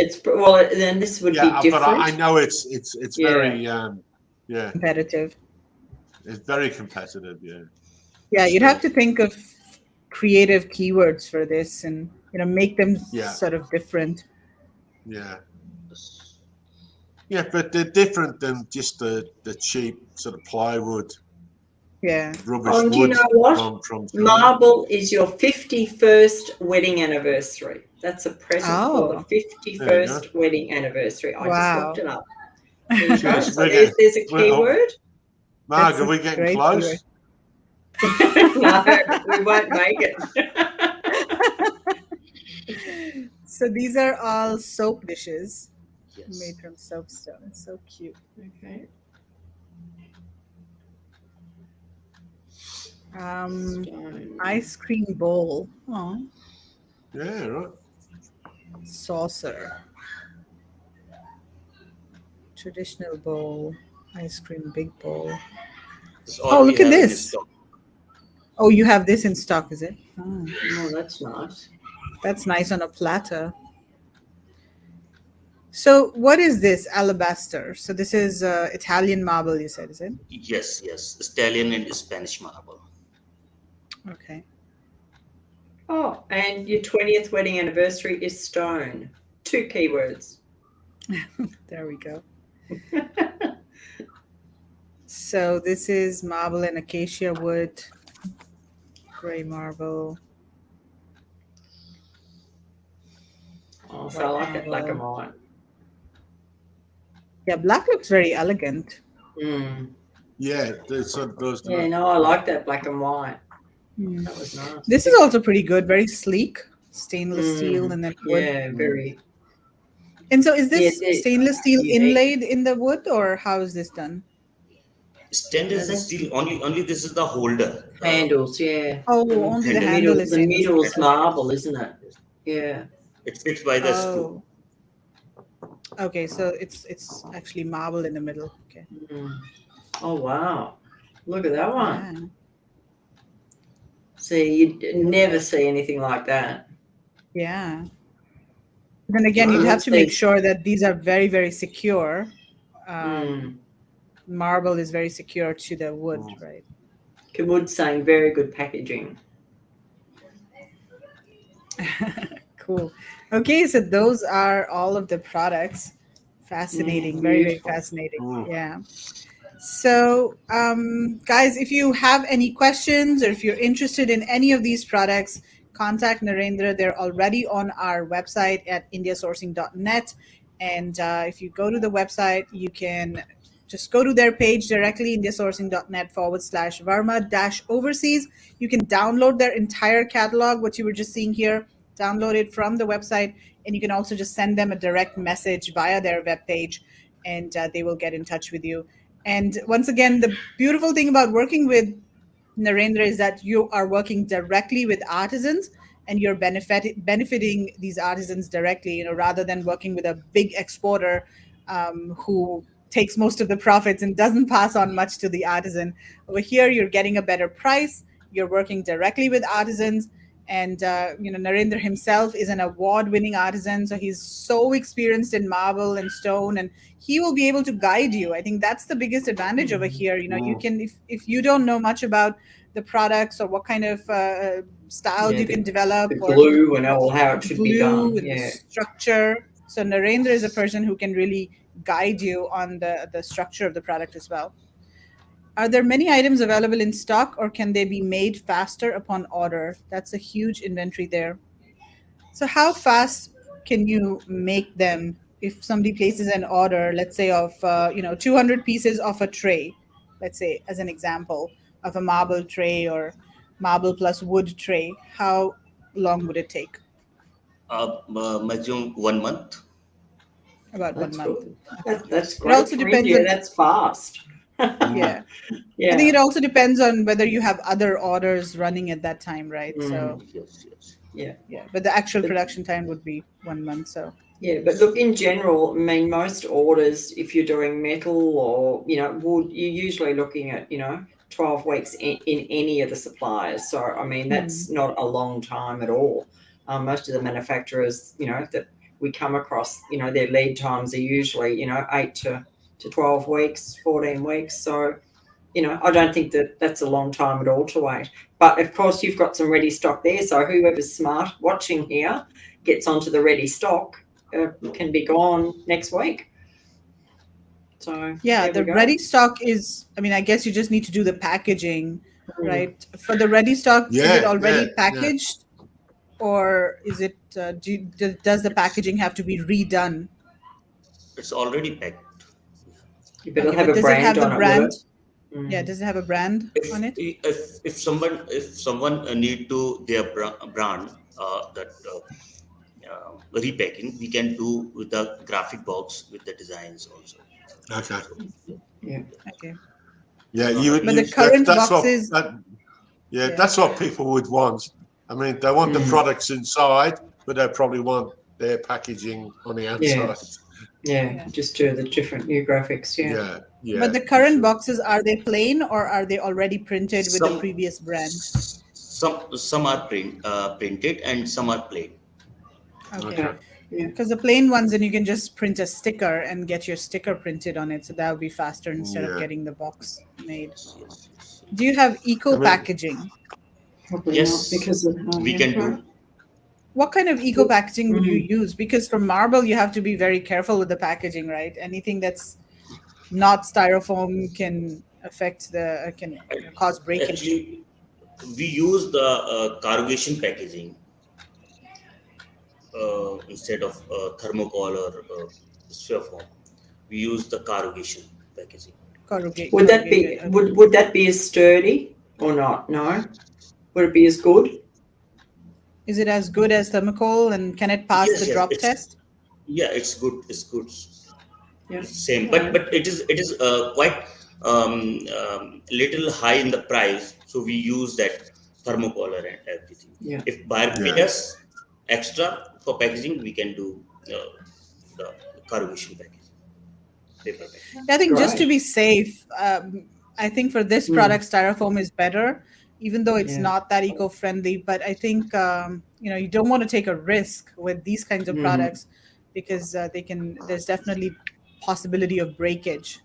Then this would be different. But I know it's very competitive. It's very competitive. Yeah. Yeah, you'd have to think of creative keywords for this, and make them sort of different. Yeah. Yeah, but they're different than just the cheap sort of plywood. Yeah. Rubbish wood. Do you know what? From marble is your 51st wedding anniversary. That's a present for the 51st wedding anniversry. I just looked it up. There's a keyword. Marg, are we getting close? No, we won't make it. So these are all soap dishes made from soapstone. It's so cute. Okay. Ice cream bowl. Oh. Yeah, right. Saucer. Traditional bowl. Ice cream big bowl. Oh, look at this. Oh, you have this in stock, is it? Oh, that's nice. That's nice on a platter. So what is this alabaster? So this is Italian marble, you said, is it? Yes. Italian and Spanish marble. Okay. Oh, and your 20th wedding anniversary is stone. 2 keywords. There we go. So this is marble and acacia wood, gray marble. Oh, so I like it black and white. Yeah, black looks very elegant. Yeah, it sort of does. Yeah, no, I like that black and white. That was nice. This is also pretty good, very sleek, stainless steel, and then wood. Yeah, very. And so is this stainless steel inlaid in the wood, or how is this done? Stainless steel, only this is the holder. Handles, yeah. Oh, only the handle is the middle's marble, isn't it? Yeah. It fits by the screw. Okay, so it's actually marble in the middle. Okay. Oh wow! Look at that one. Yeah. See, you never see anything like that. Yeah. Then again, you'd have to make sure that these are very, very secure. Marble is very secure to the wood, right? Wood saying very good packaging. Cool. Okay, so those are all of the products. Fascinating, very, very fascinating. Yeah. So, guys, if you have any questions or if you're interested in any of these products, contact Narendra. They're already on our website at indiasourcing.net. And if you go to the website, you can just go to their page directly, indiasourcing.net/Verma-Overseas. You can download their entire catalog, what you were just seeing here, download it from the website. And you can also just send them a direct message via their webpage, and they will get in touch with you. And once again, the beautiful thing about working with Narendra is that you are working directly with artisans, and you're benefiting these artisans directly, rather than working with a big exporter who takes most of the profits and doesn't pass on much to the artisan. Over here, you're getting a better price. You're working directly with artisans. And, Narendra himself is an award-winning artisan. So he's so experienced in marble and stone, and he will be able to guide you. I think that's the biggest advantage over here. You can, if you don't know much about the products or what kind of style you can develop, the glue and how it should be done. The structure. So Narendra is a person who can really guide you on the structure of the product as well. Are there many items available in stock, or can they be made faster upon order? That's a huge inventory there. So how fast can you make them if somebody places an order, let's say of 200 pieces of a tray, let's say as an example of a marble tray or marble plus wood tray, how long would it take? Maximum 1 month. About 1 month. Good. Okay. That's It great also for depends India. on, That's fast. yeah. Yeah. I think it also depends on whether you have other orders running at that time, right? So Yes, yes. Yeah. but the actual production time would be 1 month. So Yeah, but look, in general, I mean, most orders, if you're doing metal or, wood, you're usually looking at, 12 weeks in any of the suppliers. So, I mean, that's not a long time at all. Most of the manufacturers, that we come across, their lead times are usually, 8 to 12 weeks, 14 weeks. So, I don't think that that's a long time at all to wait. But, of course, you've got some ready stock there. So whoever's smart watching here gets onto the ready stock. Can be gone next week. So yeah, the ready stock is, I mean, I guess you just need to do the packaging, right? For the ready stock, is it already packaged, or is it? Does the packaging have to be redone? It's already packed. You better Okay, have but a does it have brand the on it. brand? Yeah, does it have a brand on it? If someone need to their brand that repacking, we can do with the graphic box with the designs also. Okay. Yeah. Okay. Yeah, But the current boxes. That's what people would want. I mean, they want the products inside, but they probably want their packaging on the outside. Yeah, just do the different new graphics. Yeah. But the current boxes, are they plain or are they already printed with the previous brand? Some are printed and some are plain. Okay. Because the plain ones, then you can just print a sticker and get your sticker printed on it. So that would be faster instead of getting the box made. Yes. Do you have eco packaging? Probably Yes, not because of we can do. What kind of eco packaging would you use? Because for marble, you have to be very careful with the packaging, right? Anything that's not styrofoam can affect can cause breakage. Actually, we use the corrugation packaging instead of thermocol or styrofoam. We use the corrugation packaging. Would that be would that be as sturdy or not? No. Would it be as good? Is it as good as thermocol, and can it pass the drop test? Yeah, it's good. It's good. Yeah. Same, but it is quite little high in the price, so we use that thermocoller and everything. Yeah. If buyer pay us extra for packaging, we can do the corrugation packaging, paper packaging. I think just to be safe, I think for this product, styrofoam is better, even though it's not that eco-friendly. But I think you don't want to take a risk with these kinds of products because there's definitely possibility of breakage.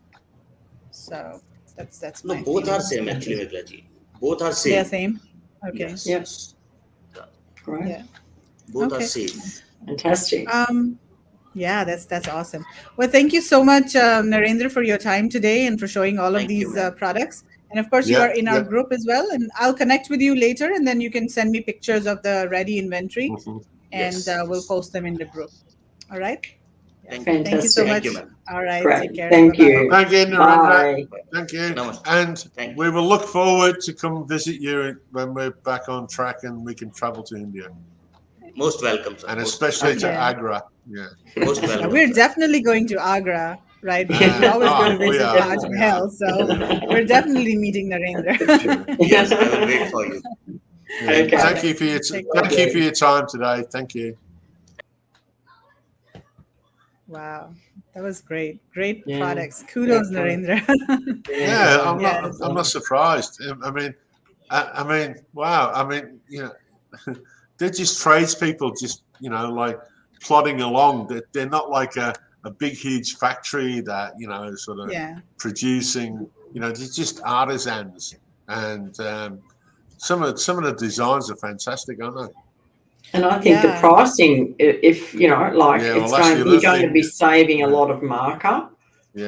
So that's my both feeling. are same actually, Meklaji. Both are same. They are same. Okay. Yes. Great. Yeah. Both are safe. Fantastic. Yeah, that's awesome. Well, thank you so much, Narendra, for your time today and for showing all of these products. And of course, you are in our group as well. And I'll connect with you later, and then you can send me pictures of the ready inventory, and we'll post them in the group. All right. Fantastic. Thank you so much. Thank you, All right. Great. Take care. Thank Bye-bye. you. Thank you, Narendra. Bye. Thank you. Namaste. And we will look forward to come visit you when we're back on track and we can travel to India. Most welcome, sir. And especially to Agra. Yeah. Most welcome. We're definitely going to Agra, right? Because we always go to visit Taj Mahal. So we're definitely meeting Narendra. Yes, I will wait for you. Okay. Thank you for your time today. Thank you. Wow, that was great. Great products. Kudos, Narendra. I'm not surprised. I mean, wow. I mean, they're just tradespeople, just like plodding along. They're not like a big, huge factory that sort of producing. They're just artisans, and some of the designs are fantastic, aren't they? And I think the pricing, if you're going to be saving a lot of markup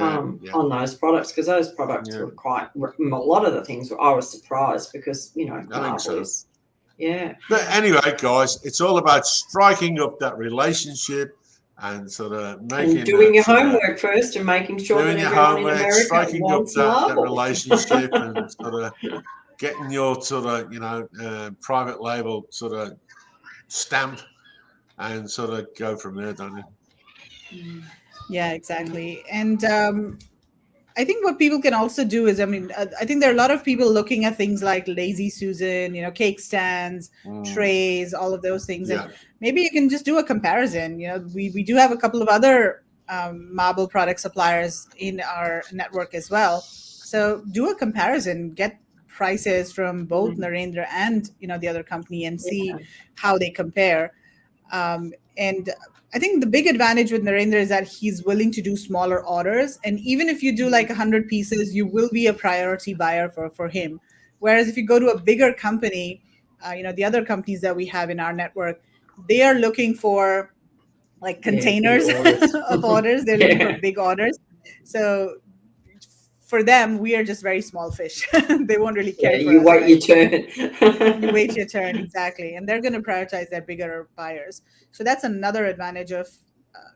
on those products, because those products were quite. A lot of the things I was surprised because I think so. Yeah. But anyway, guys, it's all about striking up that relationship and sort of making and doing your homework first and making sure that everyone in America striking up wants that marble. relationship and sort of getting your sort of private label sort of stamp and sort of go from there, don't you? Yeah, exactly. And I think what people can also do is, I think there are a lot of people looking at things like Lazy Susan, cake stands, trays, all of those things. Yeah. And maybe you can just do a comparison. We do have a couple of other marble product suppliers in our network as well. So do a comparison, get prices from both Narendra and, the other company and see how they compare. And I think the big advantage with Narendra is that he's willing to do smaller orders. And even if you do like 100 pieces, you will be a priority buyer for him. Whereas if you go to a bigger company, the other companies that we have in our network, they are looking for like containers of orders. They're looking for big orders. So for them, we are just very small fish. They won't really care for you us. Wait your turn. You wait your turn, exactly. And they're going to prioritize their bigger buyers. So that's another advantage of,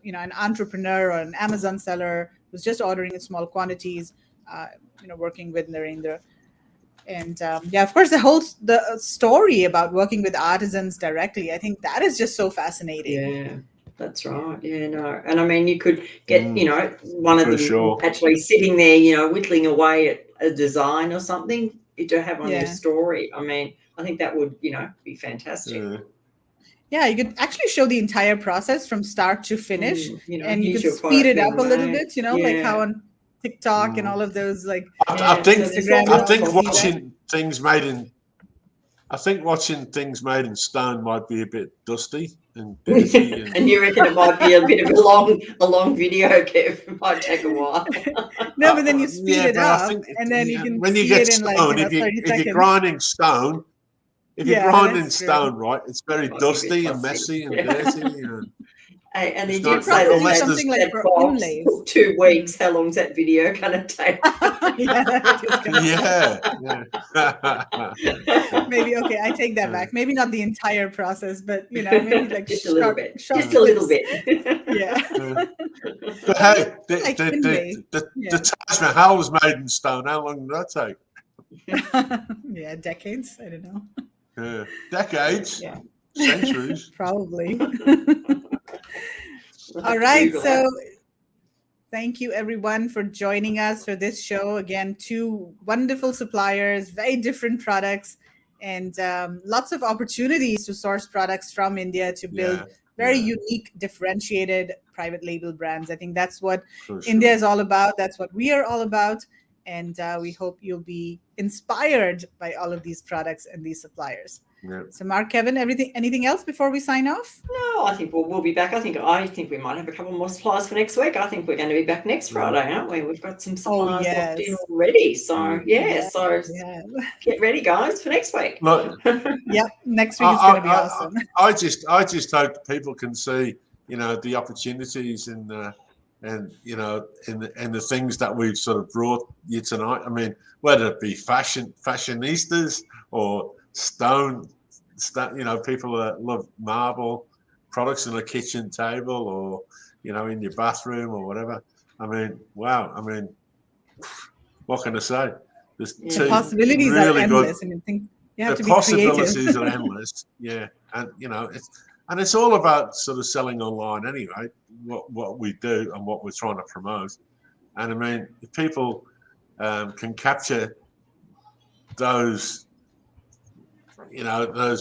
an entrepreneur or an Amazon seller who's just ordering in small quantities, working with Narendra. And of course, the story about working with artisans directly, I think that is just so fascinating. Yeah. That's right. Yeah, no. And I mean, you could get, one of them actually sitting there, whittling away at a design or something to have on your story. I mean, I think that would, be fantastic. Yeah, you could actually show the entire process from start to finish, and you could speed it up a little bit, like how on TikTok and all of those, like I think watching things made in stone might be a bit dusty and dirty. And you reckon it might be a bit of a long video, Kev? It might take a while. No, but then you speed it up, and then you can see it in like 30 seconds. If you're grinding stone, right, it's very dusty and messy and dirty. And they did say that something like for inlays. 2 weeks. How long's that video going to take? Maybe, okay, I take that back. Maybe not the entire process, but, maybe like just a little bit. Just a little bit. Yeah. But hey, the Taj Mahal was made in stone. How long did that take? Decades. I don't know. Yeah, decades. Yeah. Centuries. Probably. All right. So thank you, everyone, for joining us for this show. Again, 2 wonderful suppliers, very different products, and lots of opportunities to source products from India to build very unique, differentiated private label brands. I think that's what India is all about. That's what we are all about. And we hope you'll be inspired by all of these products and these suppliers. Yeah. So, Mark, Kevin, anything else before we sign off? No, I think we'll be back. I think we might have a couple more supplies for next week. I think we're going to be back next Friday, aren't we? We've got some supplies locked in already. So, get ready, guys, for next week. Look, next week is going to be awesome. I just hope people can see, the opportunities in the things that we've sort of brought you tonight. I mean, whether it be fashionistas or stone, people that love marble products on a kitchen table or, in your bathroom or whatever. I mean, wow. I mean, what can I say? There's the possibilities are endless. And I think you have to be creative. The possibilities are endless. Yeah. And, it's all about sort of selling online anyway, what we do and what we're trying to promote. And I mean, if people can capture those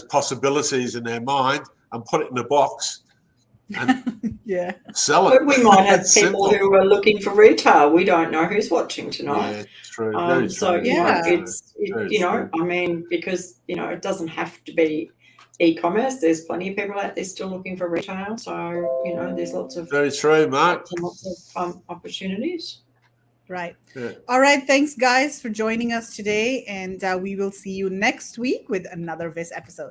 possibilities in their mind and put it in a box and sell it. But we might have people who are looking for retail. We don't know who's watching tonight. Yeah, true. Very so true. I mean, because it doesn't have to be e-commerce. There's plenty of people out there still looking for retail. So there's lots of very true, Mark. Lots of opportunities. Right. Yeah. All right. Thanks, guys, for joining us today. And we will see you next week with another Viz episode.